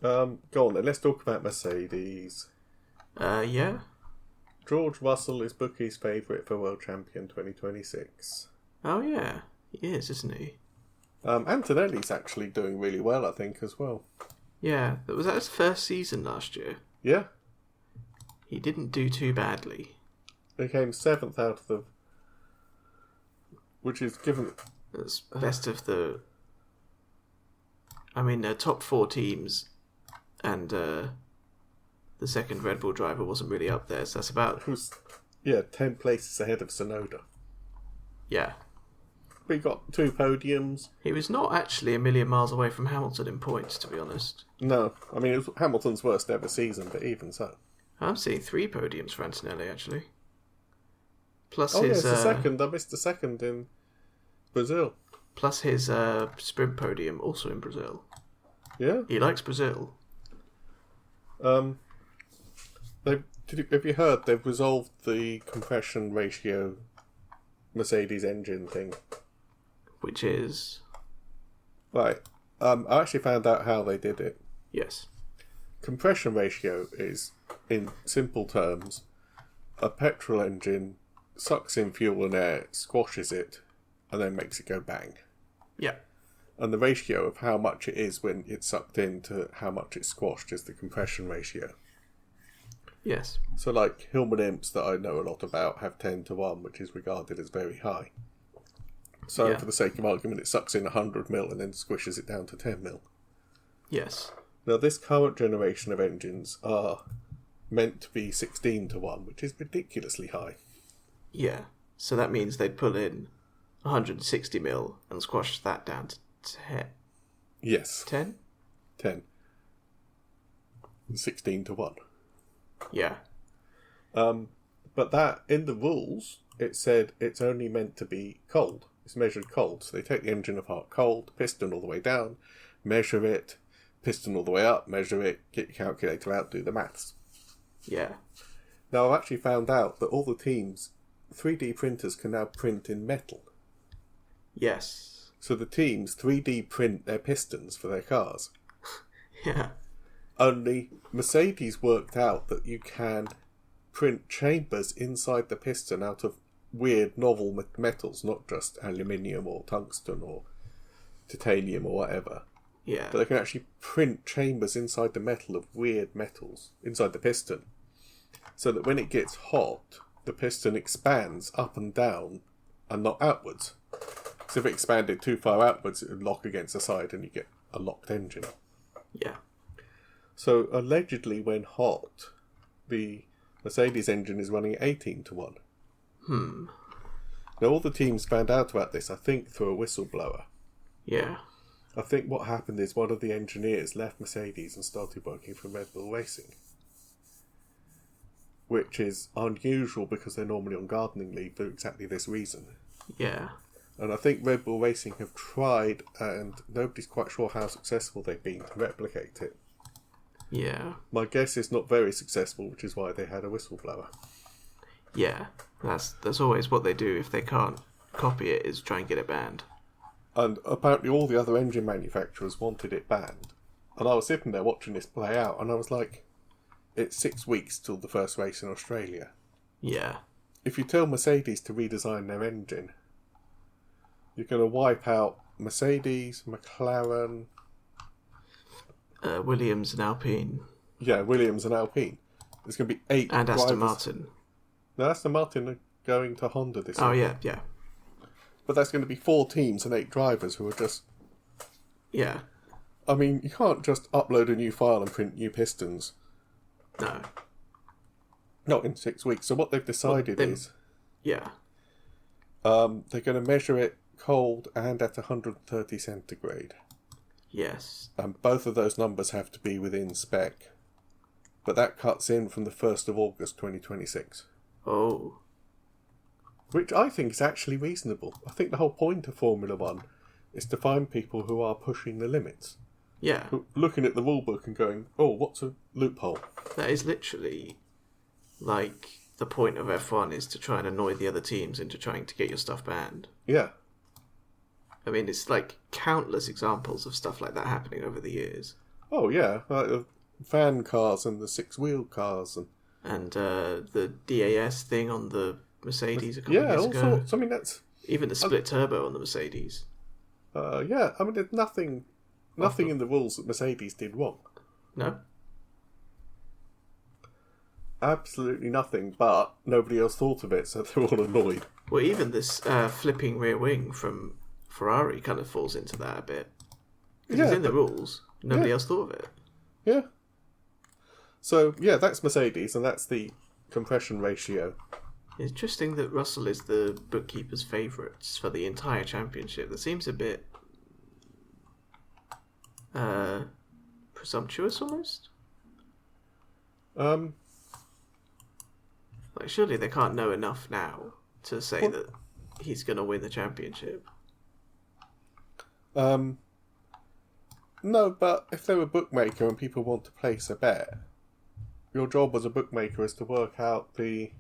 Go on then, let's talk about Mercedes. Yeah. George Russell is bookies' favourite for World Champion 2026. Oh yeah, he is, isn't he? Antonelli's actually doing really well, I think, as well. Yeah, was that his first season last year? Yeah. He didn't do too badly. He came 7th out of the... Which is given... That's best of the... top 4 teams, and the second Red Bull driver wasn't really up there, so that's about... 10 places ahead of Tsunoda. Yeah. We got 2 podiums. He was not actually a million miles away from Hamilton in points, to be honest. No, it was Hamilton's worst ever season, but even so. I'm seeing 3 podiums for Antonelli, actually. Plus his... the second. I missed the second in Brazil. Plus his sprint podium, also in Brazil. Yeah? He likes Brazil. Have you heard they've resolved the compression ratio Mercedes engine thing? Which is? Right. I actually found out how they did it. Yes. Compression ratio is, in simple terms, a petrol engine sucks in fuel and air, squashes it, and then makes it go bang. Yeah. And the ratio of how much it is when it's sucked in to how much it's squashed is the compression ratio. Yes. So Hillman imps that I know a lot about have 10-1, which is regarded as very high. So for the sake of argument, it sucks in 100 mil and then squishes it down to 10 mil. Yes. Now this current generation of engines are meant to be 16-1, which is ridiculously high. Yeah. So that means they'd pull in 160 mil and squash that down to 10. Yes. 10? 10. 16-1. Yeah. But that, in the rules, it said it's only meant to be cold. It's measured cold. So they take the engine apart cold, piston all the way down, measure it, piston all the way up, measure it, get your calculator out, do the maths. Yeah. Now, I've actually found out that all the teams, 3D printers can now print in metal. Yes. So the teams 3D print their pistons for their cars. Yeah. Only Mercedes worked out that you can print chambers inside the piston out of weird novel metals, not just aluminium or tungsten or titanium or whatever. Yeah. But they can actually print chambers inside the metal of weird metals inside the piston, so that when it gets hot, the piston expands up and down and not outwards. So if it expanded too far outwards, it would lock against the side and you get a locked engine. Yeah. So allegedly, when hot, the Mercedes engine is running at 18-1. Now all the teams found out about this, I think, through a whistleblower. Yeah. I think what happened is one of the engineers left Mercedes and started working for Red Bull Racing. Which is unusual because they're normally on gardening leave for exactly this reason. Yeah. And I think Red Bull Racing have tried, and nobody's quite sure how successful they've been to replicate it. Yeah. My guess is not very successful, which is why they had a whistleblower. Yeah. That's always what they do if they can't copy it, is try and get it banned. And apparently all the other engine manufacturers wanted it banned. And I was sitting there watching this play out, and I was like, it's 6 weeks till the first race in Australia. Yeah. If you tell Mercedes to redesign their engine, you're going to wipe out Mercedes, McLaren... Williams and Alpine. Yeah, Williams and Alpine. There's going to be 8 And drivers. Aston Martin. No, Aston Martin are going to Honda this year. Oh, yeah, yeah. But that's going to be 4 teams and 8 drivers who are just... Yeah. I mean, you can't just upload a new file and print new pistons. No. Not in 6 weeks. So what they've decided is... Yeah. They're going to measure it cold and at 130 centigrade. Yes. And both of those numbers have to be within spec. But that cuts in from the 1st of August 2026. Oh. Which I think is actually reasonable. I think the whole point of Formula One is to find people who are pushing the limits. Yeah. Looking at the rulebook and going, oh, what's a loophole? That is literally like the point of F1 is to try and annoy the other teams into trying to get your stuff banned. Yeah. I mean, it's like countless examples of stuff like that happening over the years. Oh, yeah. Like the fan cars and the six-wheel cars. And the DAS thing on the Mercedes a couple yeah, of years all ago. sorts. I mean, that's... Even the split turbo on the Mercedes. Yeah, I mean, there's nothing in the rules that Mercedes did wrong. No? Absolutely nothing, but nobody else thought of it, so they're all annoyed. Well, even this flipping rear wing from Ferrari kind of falls into that a bit. Because it's in the rules. Nobody else thought of it. Yeah. So, yeah, that's Mercedes, and that's the compression ratio. Interesting that Russell is the bookkeeper's favourites for the entire championship. That seems a bit presumptuous almost. Like, surely they can't know enough now to say that he's going to win the championship. No, but if they're a bookmaker and people want to place a bet, your job as a bookmaker is to work out the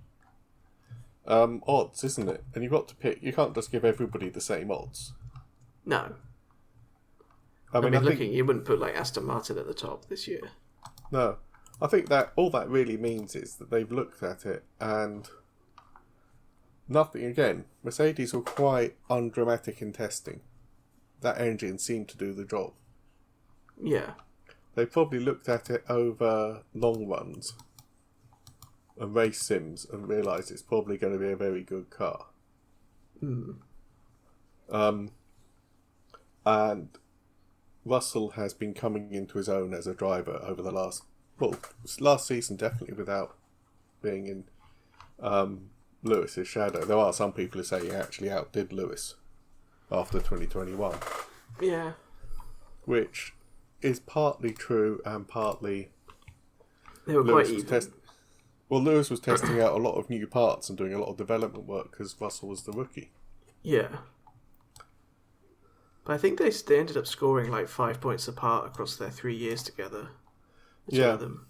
odds, isn't it? And you've got to pick. You can't just give everybody the same odds. No. I mean, you wouldn't put like Aston Martin at the top this year. No. I think that all that really means is that they've looked at it and nothing. Again, Mercedes were quite undramatic in testing. That engine seemed to do the job. Yeah. They probably looked at it over long runs and race sims and realised it's probably going to be a very good car. And Russell has been coming into his own as a driver over the last season, definitely, without being in Lewis's shadow. There are some people who say he actually outdid Lewis after 2021. Yeah. Which is partly true and partly... They were quite even. Lewis was testing out a lot of new parts and doing a lot of development work because Russell was the rookie. Yeah. But I think they ended up scoring like 5 points apart across their 3 years together. Two of them.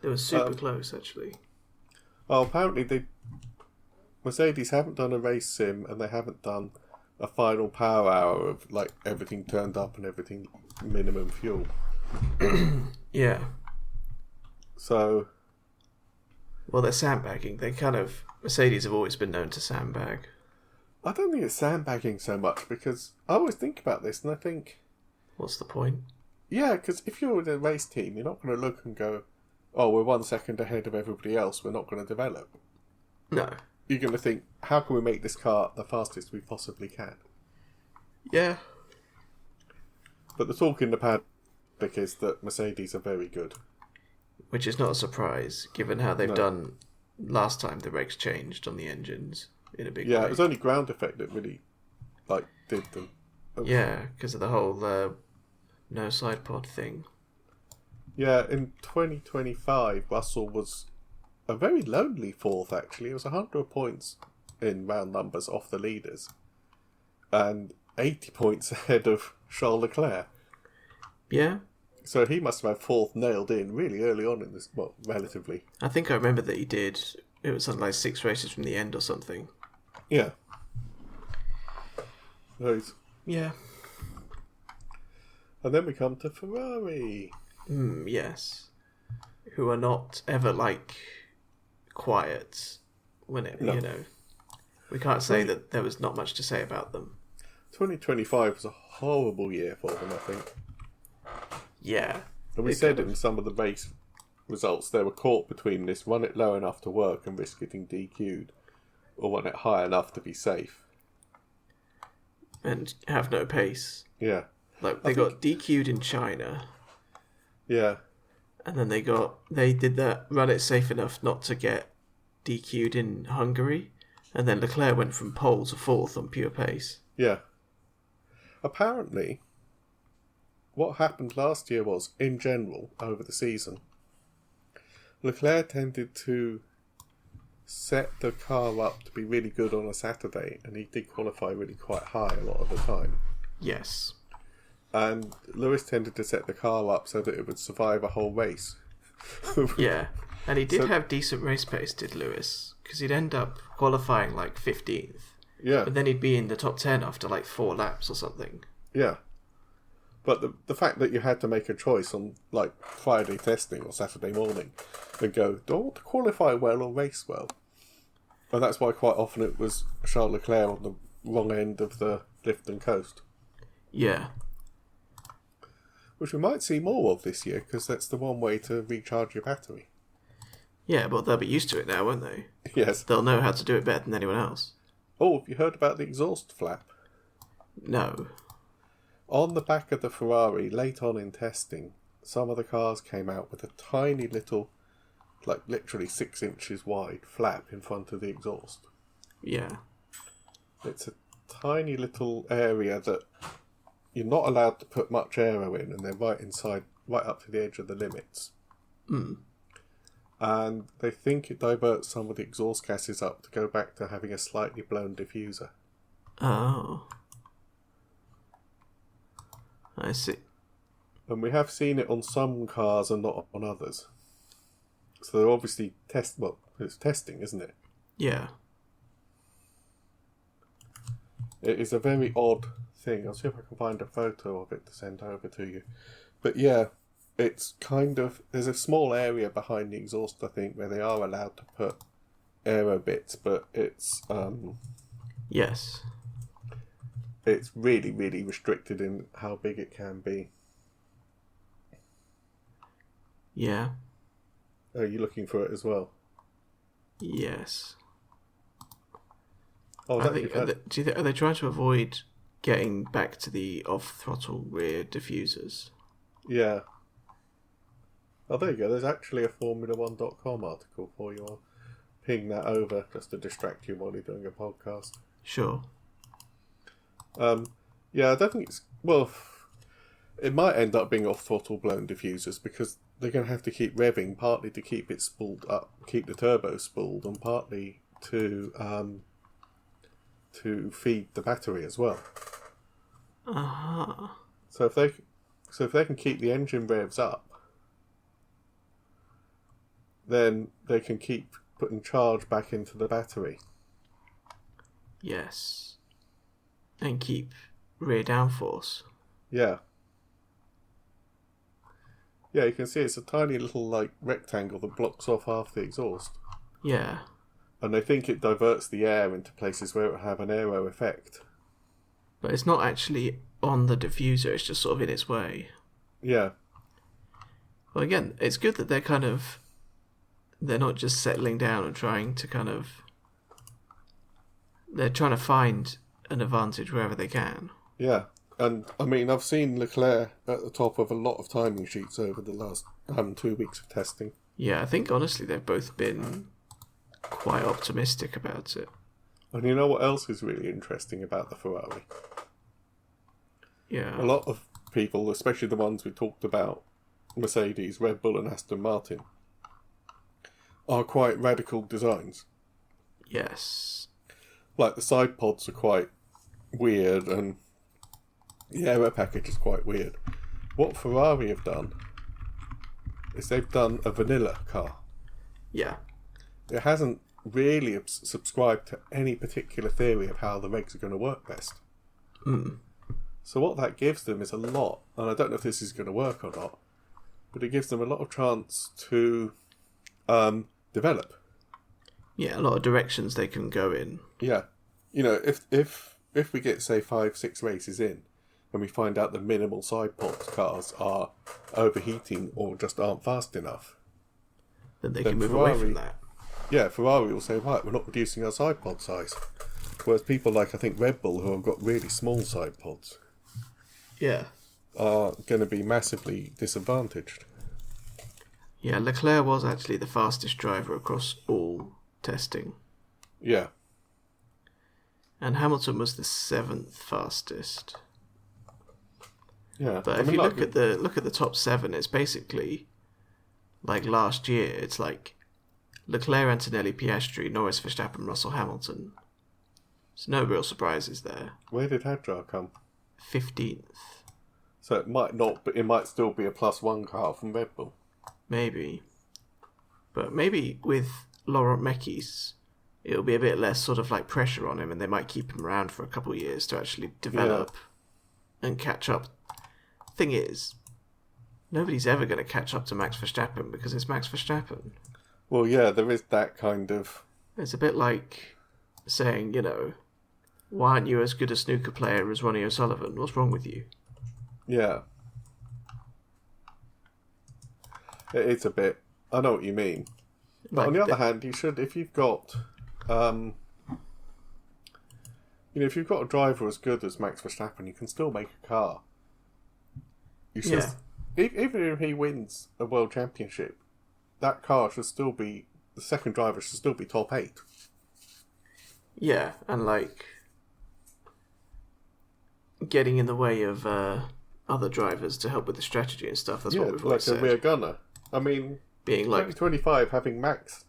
They were super close, actually. Well, apparently Mercedes haven't done a race sim and they haven't done a final power hour of like everything turned up and everything minimum fuel. Yeah. So... Well, they're sandbagging. Mercedes have always been known to sandbag. I don't think it's sandbagging so much because I always think about this and I think... What's the point? Yeah, because if you're in a race team, you're not going to look and go, oh, we're 1 second ahead of everybody else, we're not going to develop. No. You're going to think, how can we make this car the fastest we possibly can? Yeah. But the talk in the paddock is that Mercedes are very good. Which is not a surprise, given how they've done last time the regs changed on the engines in a big way. Yeah, it was only ground effect that really did them. Yeah, because of the whole no side pod thing. Yeah, in 2025, Russell was a very lonely fourth, actually. It was 100 points in round numbers off the leaders. And 80 points ahead of Charles Leclerc. Yeah. So he must have had fourth nailed in really early on in this, relatively. I think I remember that he did. It was something like 6 races from the end or something. Yeah. Those. Yeah. And then we come to Ferrari. Yes. Who are not ever, quiet when we can't say that there was not much to say about them. 2025 was a horrible year for them, I think. Yeah. And we said in some of the race results they were caught between this run it low enough to work and risk getting DQ'd, or run it high enough to be safe. And have no pace. Yeah. They got DQ'd in China. Yeah. And then they did that run it safe enough not to get DQ'd in Hungary. And then Leclerc went from pole to fourth on pure pace. Yeah. Apparently, what happened last year was, in general, over the season, Leclerc tended to set the car up to be really good on a Saturday, and he did qualify really quite high a lot of the time. Yes. And Lewis tended to set the car up so that it would survive a whole race. Yeah. And he did have decent race pace, did Lewis? Because he'd end up qualifying like 15th. Yeah. But then he'd be in the top 10 after like 4 laps or something. Yeah. But the fact that you had to make a choice on like Friday testing or Saturday morning and go, do I want to qualify well or race well? And that's why quite often it was Charles Leclerc on the wrong end of the lift and coast. Yeah. Which we might see more of this year, because that's the one way to recharge your battery. Yeah, but they'll be used to it now, won't they? Yes. They'll know how to do it better than anyone else. Oh, have you heard about the exhaust flap? No. On the back of the Ferrari, late on in testing, some of the cars came out with a tiny little, like literally 6 inches wide, flap in front of the exhaust. Yeah. It's a tiny little area that you're not allowed to put much aero in, and they're right inside, right up to the edge of the limits. Mm. And they think it diverts some of the exhaust gases up to go back to having a slightly blown diffuser. Oh. I see. And we have seen it on some cars and not on others. So they're obviously it's testing, isn't it? Yeah. It is a very odd thing. I'll see if I can find a photo of it to send over to you. But yeah, it's kind of... There's a small area behind the exhaust, I think, where they are allowed to put aero bits, but it's... Yes. It's really, really restricted in how big it can be. Yeah. Are you looking for it as well? Yes. Oh, Are they trying to avoid getting back to the off-throttle rear diffusers? Yeah. Oh, there you go. There's actually a Formula1.com article for you. I'll ping that over just to distract you while you're doing a podcast. Sure. Yeah, I don't think it's... Well, it might end up being off-throttle blown diffusers because they're going to have to keep revving, partly to keep it spooled up, keep the turbo spooled, and partly to feed the battery as well. Uh-huh. So if they can keep the engine revs up, then they can keep putting charge back into the battery. Yes. And keep rear downforce. Yeah. Yeah, you can see it's a tiny little like rectangle that blocks off half the exhaust. Yeah. And they think it diverts the air into places where it will have an aero effect. But it's not actually on the diffuser, it's just sort of in its way. Yeah. Well, again, it's good that they're not just settling down and trying to they're trying to find an advantage wherever they can. Yeah. And, I mean, I've seen Leclerc at the top of a lot of timing sheets over the last 2 weeks of testing. Yeah, I think, honestly, they've both been quite optimistic about it. And you know what else is really interesting about the Ferrari? Yeah. A lot of people, especially the ones we talked about, Mercedes, Red Bull and Aston Martin, are quite radical designs. Yes. Like the side pods are quite weird and the aero package is quite weird. What Ferrari have done is they've done a vanilla car. Yeah. It hasn't really subscribed to any particular theory of how the regs are going to work best. Mm. So what that gives them is a lot, and I don't know if this is going to work or not, but it gives them a lot of chance to develop. Yeah, a lot of directions they can go in. Yeah. You know, if we get, say, 5-6 races in, and we find out the minimal side pod cars are overheating or just aren't fast enough, Then they can move away from that. Yeah, Ferrari will say, right, we're not reducing our side pod size. Whereas people like, I think, Red Bull, who have got really small side pods, Yeah. are going to be massively disadvantaged. Yeah, Leclerc was actually the fastest driver across all testing. Yeah. And Hamilton was the 7th fastest. Yeah, But if you look at the top 7, it's basically like last year. It's like Leclerc, Antonelli, Piastri, Norris, Verstappen, Russell, Hamilton. So no real surprises there. Where did Hadjar come? 15th. So it might not, but it might still be a +1 car from Red Bull. Maybe. But maybe with Laurent Mekies, it'll be a bit less sort of like pressure on him, and they might keep him around for a couple of years to actually develop and catch up. Thing is, nobody's ever going to catch up to Max Verstappen because it's Max Verstappen. Well, yeah, there is that kind of... It's a bit like saying, why aren't you as good a snooker player as Ronnie O'Sullivan? What's wrong with you? Yeah. It's a bit... I know what you mean. But on the other hand, you should, if you've got... if you've got a driver as good as Max Verstappen, you can still make a car. You should, even if he wins a world championship, that car should still be, the second driver should still be top 8. Yeah, and getting in the way of other drivers to help with the strategy and stuff. That's what we've always said. Like a rear gunner. I mean, being 2025 having Max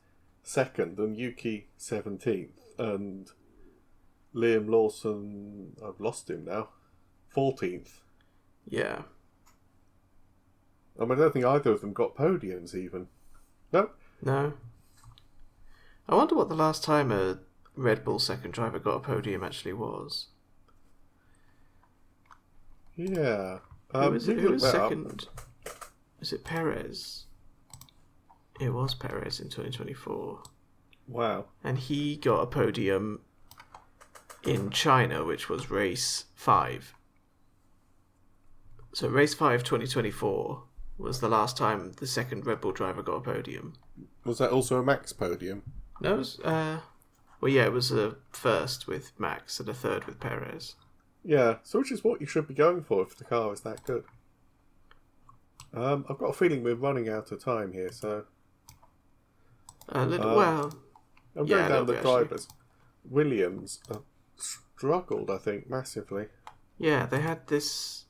2nd and Yuki 17th and Liam Lawson, I've lost him now, 14th. Yeah. I mean, I don't think either of them got podiums even. No. I wonder what the last time a Red Bull second driver got a podium actually was. Yeah. Who was second? Is it Perez? It was Perez in 2024. Wow. And he got a podium in China, which was race 5. So race 5 2024 was the last time the second Red Bull driver got a podium. Was that also a Max podium? No, it was, it was a first with Max and a third with Perez. Yeah, so which is what you should be going for if the car is that good. I've got a feeling we're running out of time here, so... I'm going down the drivers. Williams struggled, I think, massively. Yeah, they had this...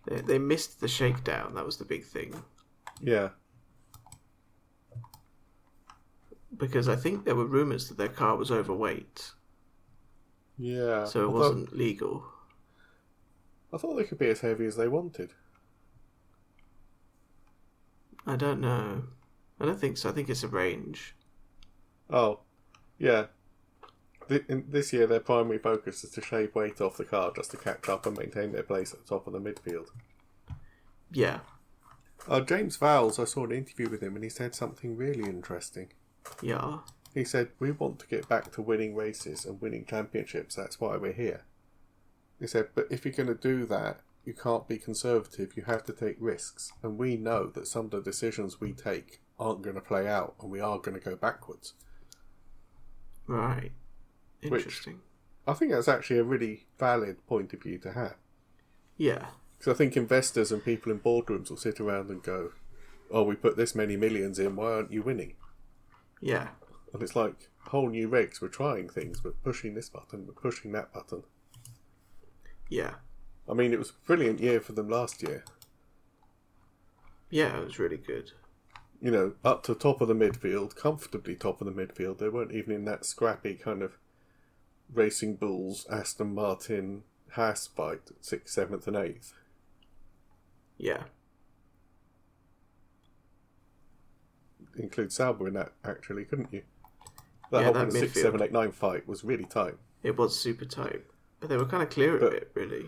They missed the shakedown, that was the big thing. Yeah. Because I think there were rumours that their car was overweight. Yeah. So it wasn't legal. I thought they could be as heavy as they wanted. I don't know. I don't think so. I think it's a range. Oh, yeah. This year, their primary focus is to shave weight off the car just to catch up and maintain their place at the top of the midfield. Yeah. James Vowles, I saw an interview with him and he said something really interesting. Yeah. He said, we want to get back to winning races and winning championships. That's why we're here. He said, but if you're going to do that, you can't be conservative. You have to take risks. And we know that some of the decisions we take aren't going to play out and we are going to go backwards. Right. Interesting. Which I think that's actually a really valid point of view to have. Yeah. Because I think investors and people in boardrooms will sit around and go, oh, we put this many millions in, why aren't you winning? Yeah. And it's like whole new regs, we're trying things, we're pushing this button, we're pushing that button. Yeah. I mean, it was a brilliant year for them last year. Yeah, it was really good. Up to top of the midfield, comfortably top of the midfield. They weren't even in that scrappy kind of Racing Bulls, Aston Martin, Haas fight, 6th, 7th and 8th. Yeah. Include Sauber in that, actually, couldn't you? That whole 6, 7, 8, 9 fight was really tight. It was super tight. But they were kind of clear of it, really.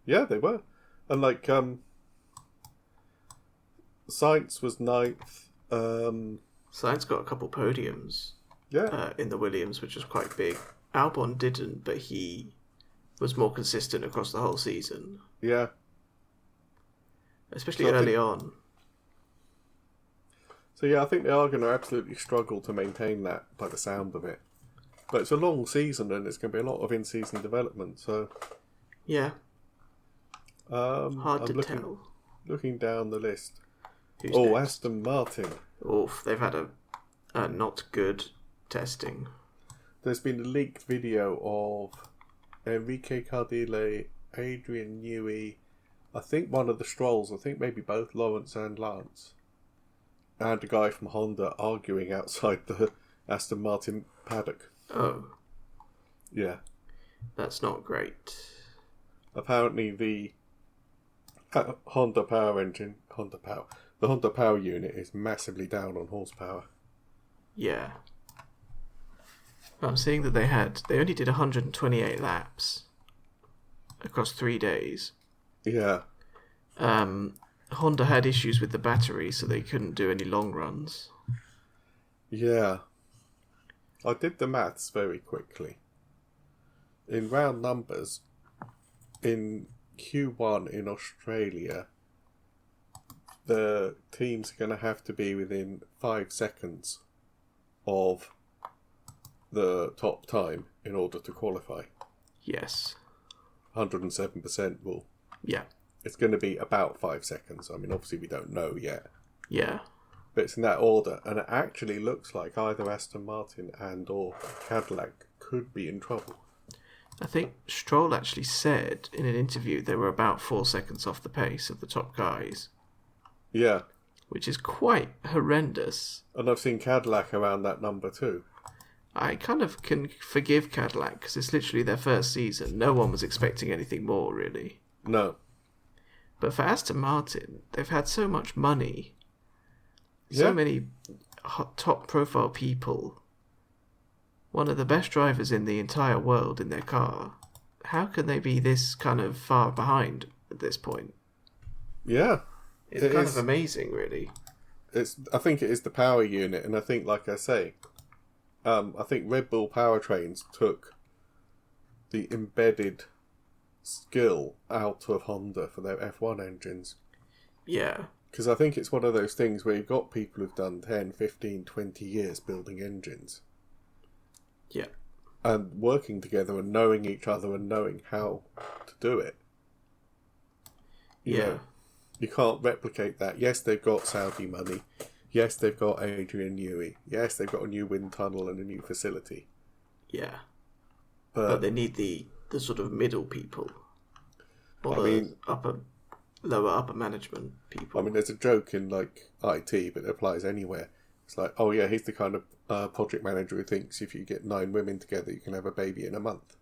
Yeah, they were. And Sainz was 9th. Sainz got a couple podiums. Yeah. In the Williams, which was quite big. Albon didn't, but he was more consistent across the whole season. Yeah. Especially early on. So yeah, I think they are going to absolutely struggle to maintain that by the sound of it. But it's a long season and there's going to be a lot of in-season development, so... Yeah. Hard to tell. Looking down the list. Who's next? Aston Martin. Oof, they've had a not good testing. there's been a leaked video of Enrique Cardile, Adrian Newey, I think one of the Strolls, I think maybe both Lawrence and Lance, and a guy from Honda arguing outside the Aston Martin paddock. Oh. Yeah. That's not great. Apparently the Honda Power unit is massively down on horsepower. Yeah. I'm seeing that they only did 128 laps across 3 days. Yeah. Honda had issues with the battery, so they couldn't do any long runs. Yeah. I did the maths very quickly. In round numbers, in Q1 in Australia, the teams are going to have to be within 5 seconds of the top time in order to qualify. Yes. 107% rule. Yeah. It's going to be about 5 seconds. I mean, obviously we don't know yet. Yeah. But it's in that order, and it actually looks like either Aston Martin and or Cadillac could be in trouble. I think Stroll actually said in an interview they were about 4 seconds off the pace of the top guys. Yeah. Which is quite horrendous. And I've seen Cadillac around that number too. I kind of can forgive Cadillac because it's literally their first season. No one was expecting anything more, really. No. But for Aston Martin, they've had so much money. So many top-profile people. One of the best drivers in the entire world in their car. How can they be this kind of far behind at this point? Yeah. It's kind of amazing, really. I think it is the power unit, and I think, like I say, I think Red Bull powertrains took the embedded skill out of Honda for their F1 engines. Yeah. Because I think it's one of those things where you've got people who've done 10, 15, 20 years building engines. Yeah. And working together and knowing each other and knowing how to do it. You know, you can't replicate that. Yes, they've got Saudi money. Yes, they've got Adrian Newey. Yes, they've got a new wind tunnel and a new facility. Yeah. But they need the sort of middle people. Or lower upper management people. I mean, there's a joke in like IT, but it applies anywhere. It's like, oh yeah, he's the kind of project manager who thinks if you get 9 women together, you can have a baby in a month.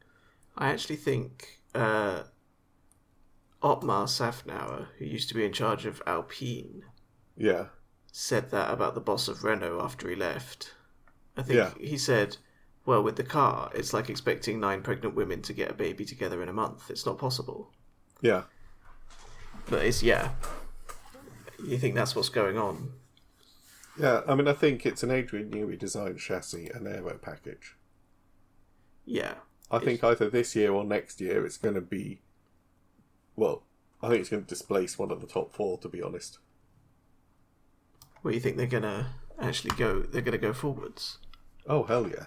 I actually think Otmar Safnauer, who used to be in charge of Alpine, said that about the boss of Renault after he left. I think he said, well, with the car, it's like expecting 9 pregnant women to get a baby together in a month. It's not possible. Yeah. But it's, you think that's what's going on? Yeah, I mean, I think it's an Adrian Newey designed chassis and aero package. Yeah. I think either this year or next year it's going to be... Well, I think it's going to displace one of the top 4, to be honest. Well, you think they're going to actually go... They're going to go forwards? Oh, hell yeah.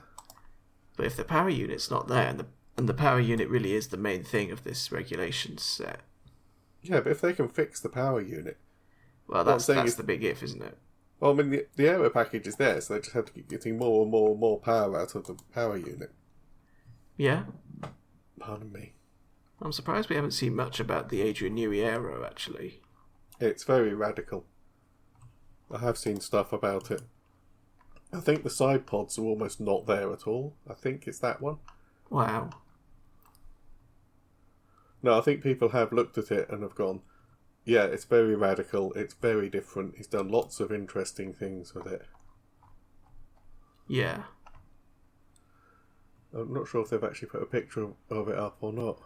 But if the power unit's not there, and the power unit really is the main thing of this regulation set... Yeah, but if they can fix the power unit... Well, that's the big if, isn't it? Well, I mean, the aero package is there, so they just have to keep getting more and more and more power out of the power unit. Yeah? Pardon me. I'm surprised we haven't seen much about the Adrian Newey aero, actually. It's very radical. I have seen stuff about it. I think the side pods are almost not there at all. I think it's that one. Wow. No, I think people have looked at it and have gone, yeah, it's very radical, it's very different, he's done lots of interesting things with it. Yeah. I'm not sure if they've actually put a picture of it up or not.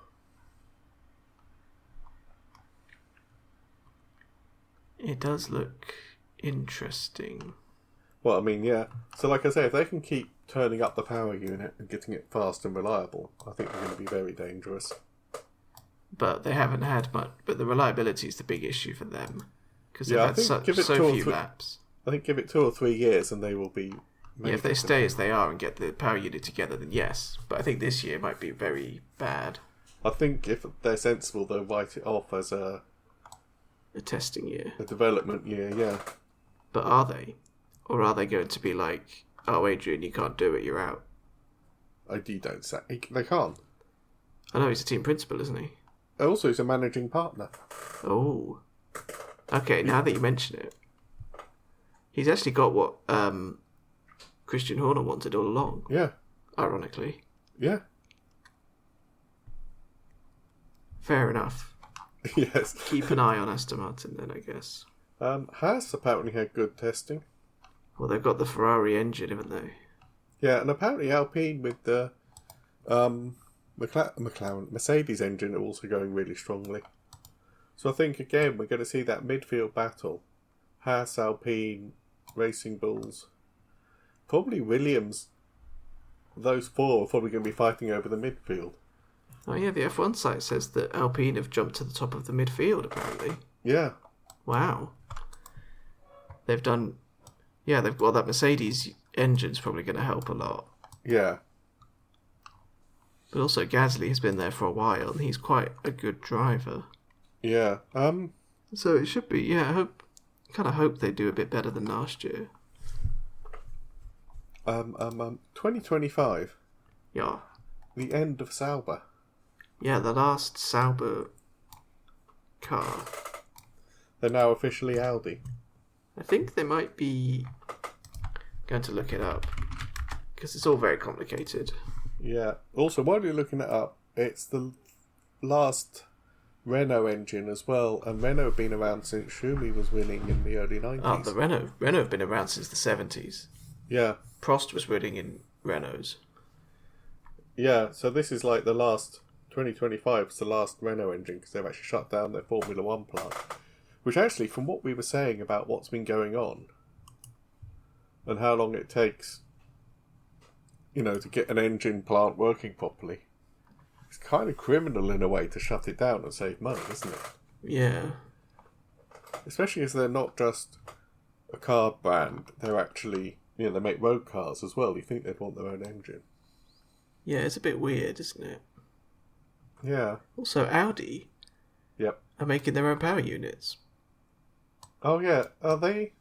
It does look interesting. Well, I mean, yeah. So like I say, if they can keep turning up the power unit and getting it fast and reliable, I think they're going to be very dangerous. But they haven't had much. But the reliability is the big issue for them because they've had so few laps. I think give it 2 or 3 years and they will be. Yeah, if they stay as they are and get the power unit together, then yes. But I think this year might be very bad. I think if they're sensible, they'll write it off as a testing year, a development year. Yeah. But are they, or are they going to be like, oh, Adrian, you can't do it, you're out? You don't say. They can't. I know he's a team principal, isn't he? Also, he's a managing partner. Oh. Okay, now that you mention it. He's actually got what Christian Horner wanted all along. Yeah. Ironically. Yeah. Fair enough. Yes. Keep an eye on Aston Martin then, I guess. Haas apparently had good testing. Well, they've got the Ferrari engine, haven't they? Yeah, and apparently Alpine with the McLaren Mercedes engine are also going really strongly. So I think again we're going to see that midfield battle: Haas, Alpine, Racing Bulls, probably Williams. Those four are probably going to be fighting over the midfield. Oh yeah, the F1 site says that Alpine have jumped to the top of the midfield. Apparently. Yeah. Wow. They've done. Yeah, they've got that Mercedes engine's probably going to help a lot. Yeah. But also Gasly has been there for a while, and he's quite a good driver. Yeah. So it should be. Yeah, I hope they do a bit better than last year. 2025. Yeah. The end of Sauber. Yeah, the last Sauber car. They're now officially Audi. I think they might be going to look it up because it's all very complicated. Yeah. Also, while you're looking it up, it's the last Renault engine as well, and Renault have been around since Schumi was winning in the early 90s. Oh, the Renault have been around since the 70s. Yeah. Prost was winning in Renaults. Yeah, so this is like the last 2025 is the last Renault engine because they've actually shut down their Formula One plant. Which actually, from what we were saying about what's been going on and how long it takes, to get an engine plant working properly, it's kind of criminal in a way to shut it down and save money, isn't it? Yeah. Especially as they're not just a car brand, they're actually, they make road cars as well. You think they'd want their own engine. Yeah, it's a bit weird, isn't it? Yeah. Also, Audi are making their own power units. Oh, yeah. Are they?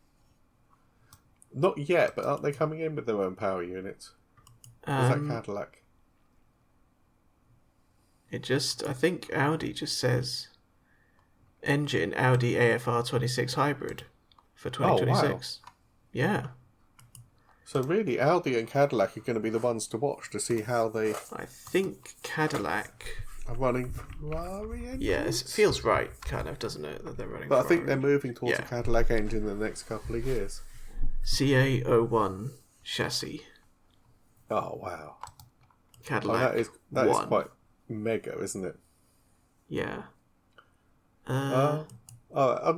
Not yet, but aren't they coming in with their own power units? Is that Cadillac? I think Audi just says engine Audi AFR 26 hybrid for 2026. Oh, wow. Yeah. So really, Audi and Cadillac are going to be the ones to watch to see how they... I think Cadillac... are running Ferrari engines? Yeah, it feels right, kind of, doesn't it, that they're running But Ferrari. I think they're moving towards a Cadillac engine in the next couple of years. CA01 chassis. Oh, wow. Cadillac that is quite mega, isn't it? Yeah. I'm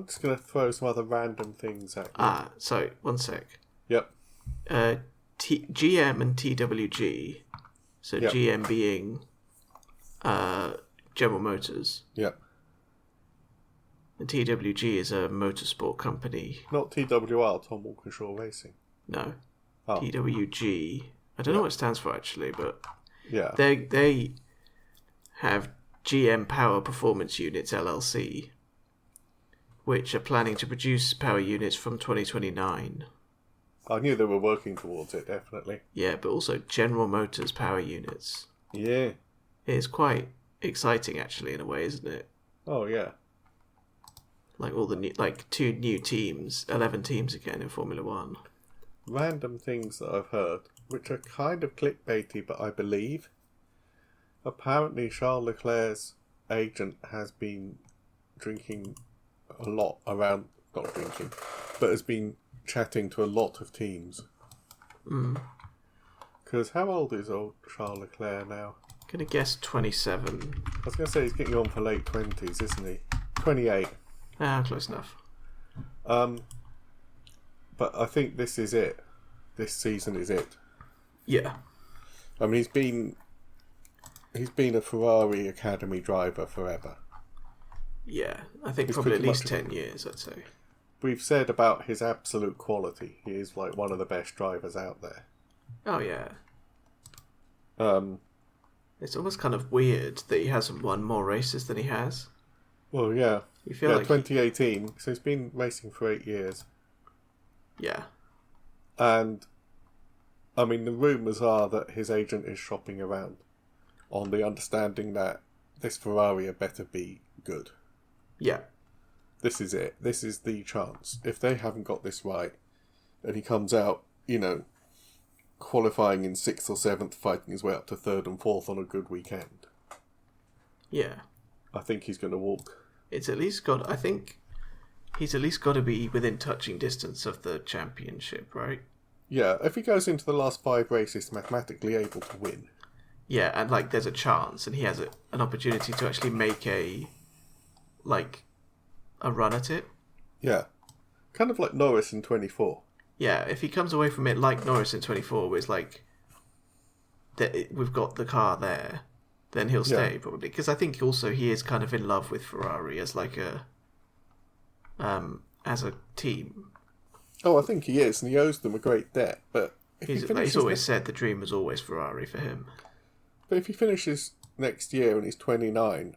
just going to throw some other random things at you. Sorry, one sec. Yep. GM and TWG. So Yep. GM being General Motors. Yep. And TWG is a motorsport company. Not TWR, Tom Walkinshaw Racing. No. Oh. TWG. I don't know what it stands for actually, but yeah, they have GM Power Performance Units LLC, which are planning to produce power units from 2029. I knew they were working towards it, definitely. Yeah, but also General Motors power units. Yeah. It's quite exciting actually in a way, isn't it? Oh yeah. Like all the new, 2 new teams, 11 teams again in Formula One. Random things that I've heard, which are kind of clickbaity, but I believe. Apparently, Charles Leclerc's agent has been drinking a lot around, not drinking, but has been chatting to a lot of teams. Because how old is old Charles Leclerc now? Gonna guess 27. I was going to say he's getting on for late 20s, isn't he? 28. Close enough. But I think this is it. This season is it. Yeah. I mean, he's been a Ferrari Academy driver forever. Yeah, I think He's probably at pretty least much 10 years, I'd say. We've said about his absolute quality. He is like one of the best drivers out there. Oh, yeah. Um, It's almost kind of weird that he hasn't won more races than he has. Well, yeah. You feel like 2018. So he's been racing for 8 years. Yeah. And I mean, the rumours are that his agent is shopping around on the understanding that this Ferrari had better be good. Yeah. This is it. This is the chance. If they haven't got this right, and he comes out, qualifying in 6th or 7th, fighting his way up to 3rd and 4th on a good weekend. Yeah. I think he's going to walk. I think he's at least got to be within touching distance of the championship, right? Yeah, if he goes into the last 5 races mathematically able to win. Yeah, and there's a chance, and he has an opportunity to actually make a run at it. Yeah. Kind of like Norris in 24. Yeah, if he comes away from it like Norris in 24, where it's we've got the car there, then he'll stay, probably. Because I think also he is kind of in love with Ferrari as as a team. Oh, I think he is, and he owes them a great debt, but... He's always said the dream was always Ferrari for him. But if he finishes next year and he's 29,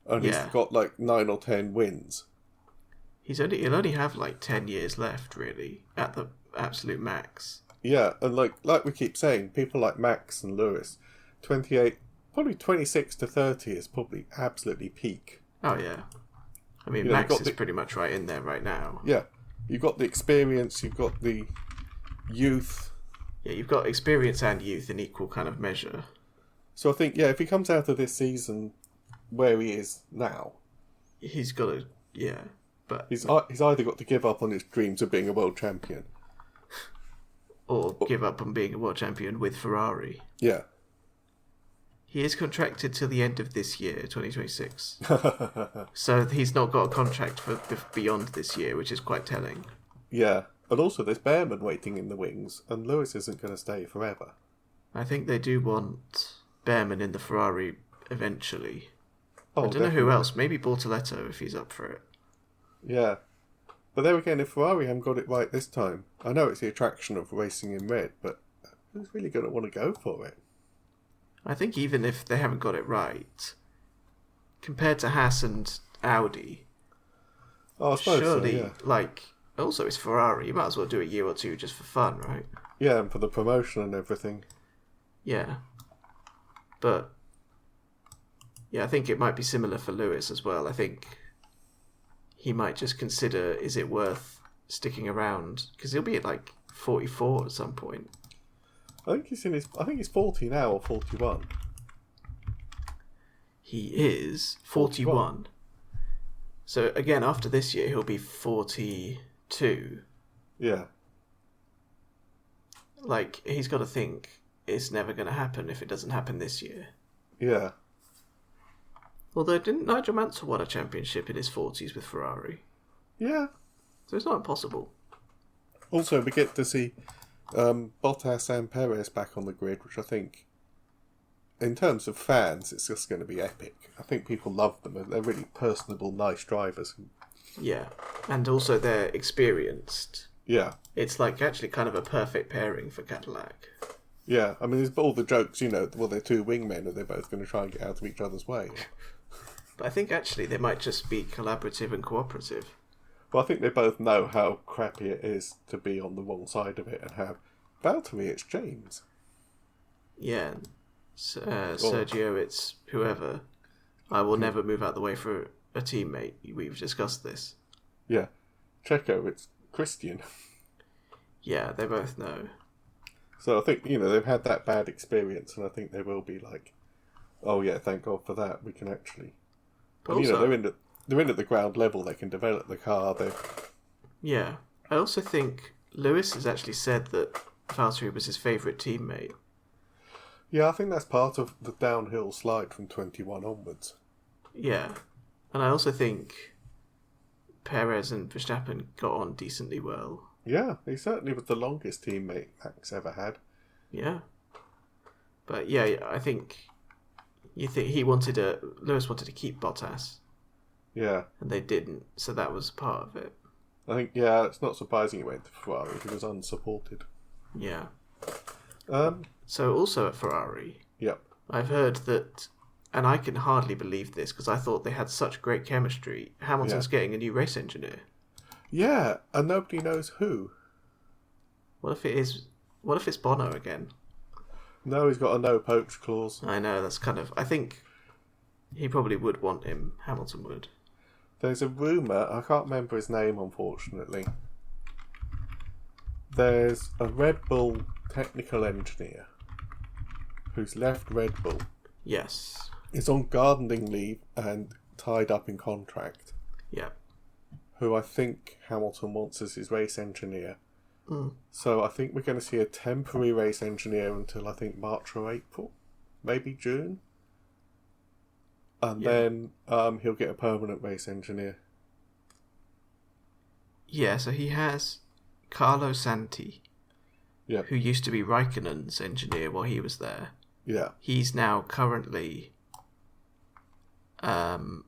and he's got 9 or 10 wins... He'll only have 10 years left, really, at the absolute max. Yeah, and like we keep saying, people like Max and Lewis, 28, probably 26 to 30 is probably absolutely peak. Oh, yeah. I mean, Max is pretty much right in there right now. Yeah. You've got the experience, you've got the youth. Yeah, you've got experience and youth in equal kind of measure. So I think, if he comes out of this season where he is now... He's got to, yeah. But he's either got to give up on his dreams of being a world champion. Or give up on being a world champion with Ferrari. Yeah. He is contracted till the end of this year, 2026. So he's not got a contract for beyond this year, which is quite telling. Yeah. And also there's Behrman waiting in the wings, and Lewis isn't going to stay forever. I think they do want Behrman in the Ferrari eventually. Oh, I don't know who else. Maybe Bortoletto if he's up for it. Yeah. But there again, if Ferrari haven't got it right this time, I know it's the attraction of racing in red, but who's really going to want to go for it? I think even if they haven't got it right, compared to Haas and Audi, surely, also it's Ferrari. You might as well do a year or two just for fun, right? Yeah, and for the promotion and everything. Yeah. But, I think it might be similar for Lewis as well. I think he might just consider, is it worth sticking around? Because he'll be at 44 at some point. I think he's 40 now or 41. He is 41. So again, after this year, he'll be 42. Yeah. He's got to think it's never going to happen if it doesn't happen this year. Yeah. Although, didn't Nigel Mansell won a championship in his 40s with Ferrari? Yeah. So it's not impossible. Also, we get to see Bottas and Perez back on the grid, which I think, in terms of fans, it's just going to be epic. I think people love them. They're really personable, nice drivers. Yeah, and also they're experienced. Yeah. It's actually kind of a perfect pairing for Cadillac. Yeah, I mean, there's all the jokes, they're two wingmen and they're both going to try and get out of each other's way. But I think actually they might just be collaborative and cooperative. But I think they both know how crappy it is to be on the wrong side of it and have Valtteri, it's James. Yeah, Sergio, it's whoever. I will never move out the way for a teammate. We've discussed this. Yeah. Checo, it's Christian. Yeah, they both know. So I think, they've had that bad experience, and I think they will be oh yeah, thank God for that. We can actually... But also, they're in at the ground level. They can develop the car. Yeah. I also think Lewis has actually said that Valtteri was his favourite teammate. Yeah, I think that's part of the downhill slide from 21 onwards. Yeah. And I also think Perez and Verstappen got on decently well. Yeah, he certainly was the longest teammate Max ever had. Yeah. But yeah, I think Lewis wanted to keep Bottas. Yeah. And they didn't, so that was part of it. I think, it's not surprising he went to Ferrari. He was unsupported. Yeah. So also at Ferrari, yep. I've heard that, and I can hardly believe this because I thought they had such great chemistry, Hamilton's getting a new race engineer. Yeah, and nobody knows who. What if it is What if it's Bono again? No, he's got a no poach clause. I know, that's kind of... I think he probably would want him. Hamilton would. There's a rumour, I can't remember his name, unfortunately. There's a Red Bull technical engineer who's left Red Bull. Yes. Is on gardening leave and tied up in contract. Yeah. Who I think Hamilton wants as his race engineer. Mm. So I think we're going to see a temporary race engineer until I think March or April, maybe June, and then he'll get a permanent race engineer. Yeah, so he has Carlo Santi, who used to be Raikkonen's engineer while he was there. Yeah, he's now currently the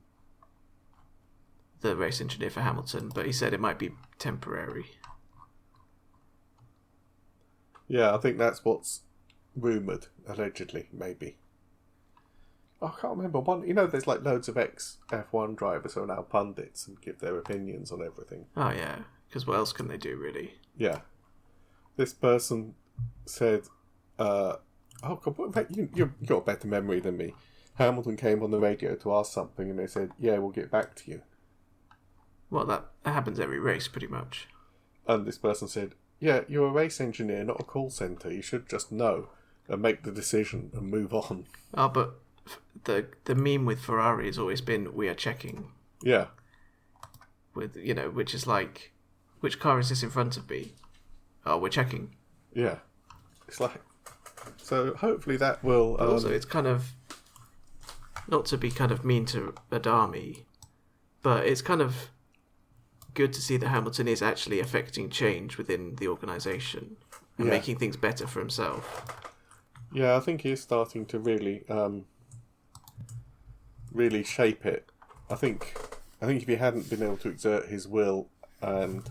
race engineer for Hamilton, but he said it might be temporary. Yeah, I think that's what's rumoured, allegedly, maybe. I can't remember. There's like loads of ex-F1 drivers who are now pundits and give their opinions on everything. Oh, yeah, because what else can they do, really? Yeah. This person said, oh, God, in fact, you've got a better memory than me. Hamilton came on the radio to ask something and they said, yeah, we'll get back to you. Well, that happens every race, pretty much. And this person said, yeah, you're a race engineer, not a call centre. You should just know and make the decision and move on. Oh, but the meme with Ferrari has always been, we are checking. Yeah. With, which is like, which car is this in front of me? Oh, we're checking. Yeah. It's like... So hopefully that will... Also, it's kind of... Not to be kind of mean to Adami, but it's kind of good to see that Hamilton is actually affecting change within the organisation and making things better for himself. Yeah, I think he is starting to really shape it. I think if he hadn't been able to exert his will and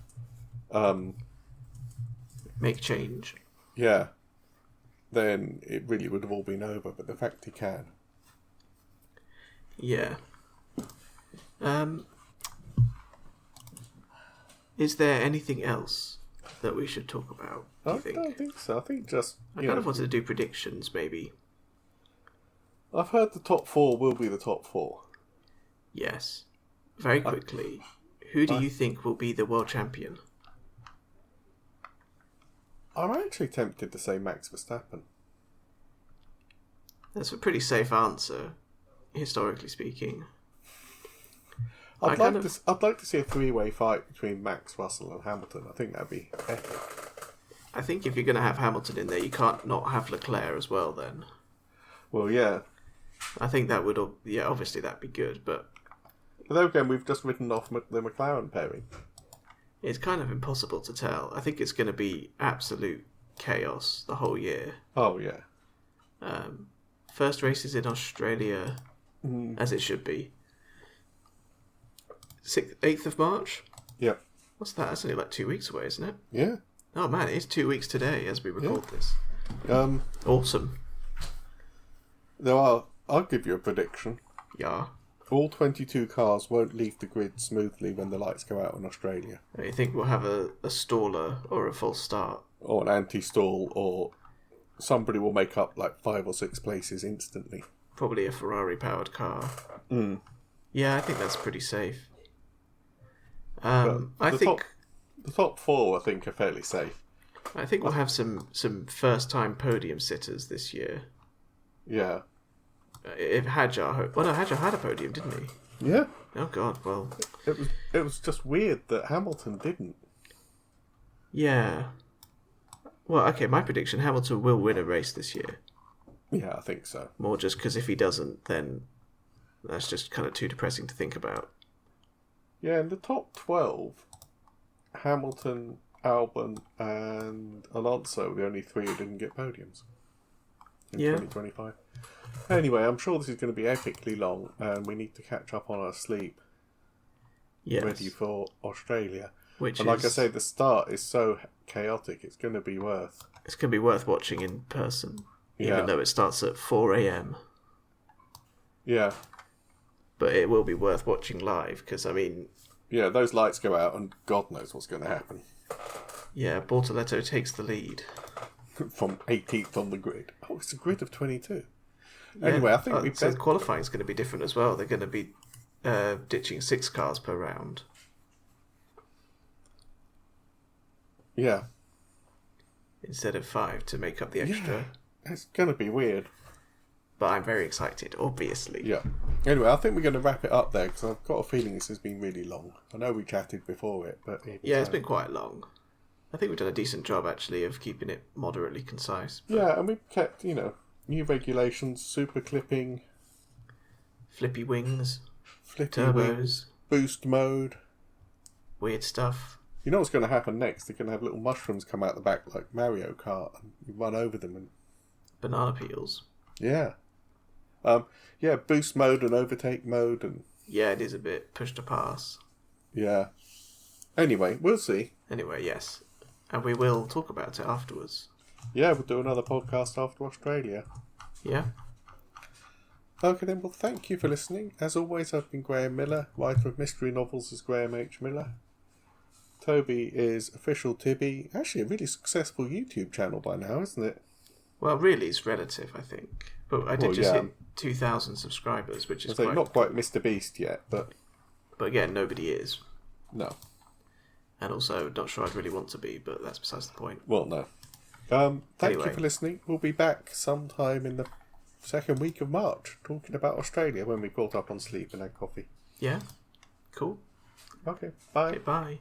make change, then it really would have all been over. But the fact he can, is there anything else that we should talk about? I don't think so. I think just I kind of wanted to do predictions, maybe. I've heard the top four will be the top four. Yes. Very quickly, who do you think will be the world champion? I'm actually tempted to say Max Verstappen. That's a pretty safe answer, historically speaking. I'd like to see a three-way fight between Max, Russell and Hamilton. I think that'd be epic. I think if you're going to have Hamilton in there, you can't not have Leclerc as well then. Well, yeah. I think that would... Yeah, obviously that'd be good, but... Although again, we've just written off the McLaren pairing. It's kind of impossible to tell. I think it's going to be absolute chaos the whole year. Oh, yeah. First race is in Australia, as it should be. 8th of March? Yep. What's that? That's only like 2 weeks away, isn't it? Yeah. Oh man, it's 2 weeks today as we record this. Awesome. I'll give you a prediction. Yeah. All 22 cars won't leave the grid smoothly when the lights go out in Australia. You think we'll have a staller or a false start? Or an anti-stall, or somebody will make up like 5 or 6 places instantly. Probably a Ferrari-powered car. Yeah, I think that's pretty safe. I think the top 4, I think, are fairly safe. I think we'll have some first-time podium sitters this year. Yeah. If Hadjar... Well, no, Hadjar had a podium, didn't he? Yeah. Oh, God, well... It was just weird that Hamilton didn't. Yeah. Well, okay, my prediction, Hamilton will win a race this year. Yeah, I think so. More just because if he doesn't, then that's just kind of too depressing to think about. Yeah, in the top 12, Hamilton, Albon and Alonso were the only 3 who didn't get podiums in 2025. Anyway, I'm sure this is going to be epically long and we need to catch up on our sleep. Yes. Ready for Australia. Like I say, the start is so chaotic, it's going to be worth... It's going to be worth watching in person, even though it starts at 4 a.m. Yeah. But it will be worth watching live, because, I mean... Yeah, those lights go out and God knows what's going to happen. Yeah, Bortoletto takes the lead. from 18th on the grid. Oh, it's a grid of 22. Yeah. Anyway, I think so qualifying is going to be different as well. They're going to be ditching 6 cars per round. Yeah. Instead of 5 to make up the extra. Yeah, it's going to be weird. But I'm very excited, obviously. Yeah. Anyway, I think we're going to wrap it up there because I've got a feeling this has been really long. I know we chatted before it, but... It's been quite long. I think we've done a decent job, actually, of keeping it moderately concise. But... Yeah, and we've kept, new regulations, super clipping... Flippy wings. Flippy turbos. Wings, boost mode. Weird stuff. You know what's going to happen next? They're going to have little mushrooms come out the back like Mario Kart and you run over them and... Banana peels. Yeah. Boost mode and overtake mode and... Yeah, it is a bit push to pass. Yeah. Anyway, we'll see. Anyway, yes. And we will talk about it afterwards. Yeah, we'll do another podcast after Australia. Yeah. Okay then, well thank you for listening. As always, I've been Graham Miller, writer of mystery novels as Graham H. Miller. Toby is Official Tibby. Actually a really successful YouTube channel by now, isn't it? Well, really, it's relative, I think. But I did hit 2,000 subscribers, which is not quite Mr. Beast yet, but... But again, nobody is. No. And also, not sure I'd really want to be, but that's besides the point. Well, no. Thank you for listening. We'll be back sometime in the second week of March, talking about Australia when we caught up on sleep and had coffee. Yeah. Cool. Okay, bye. Okay, bye.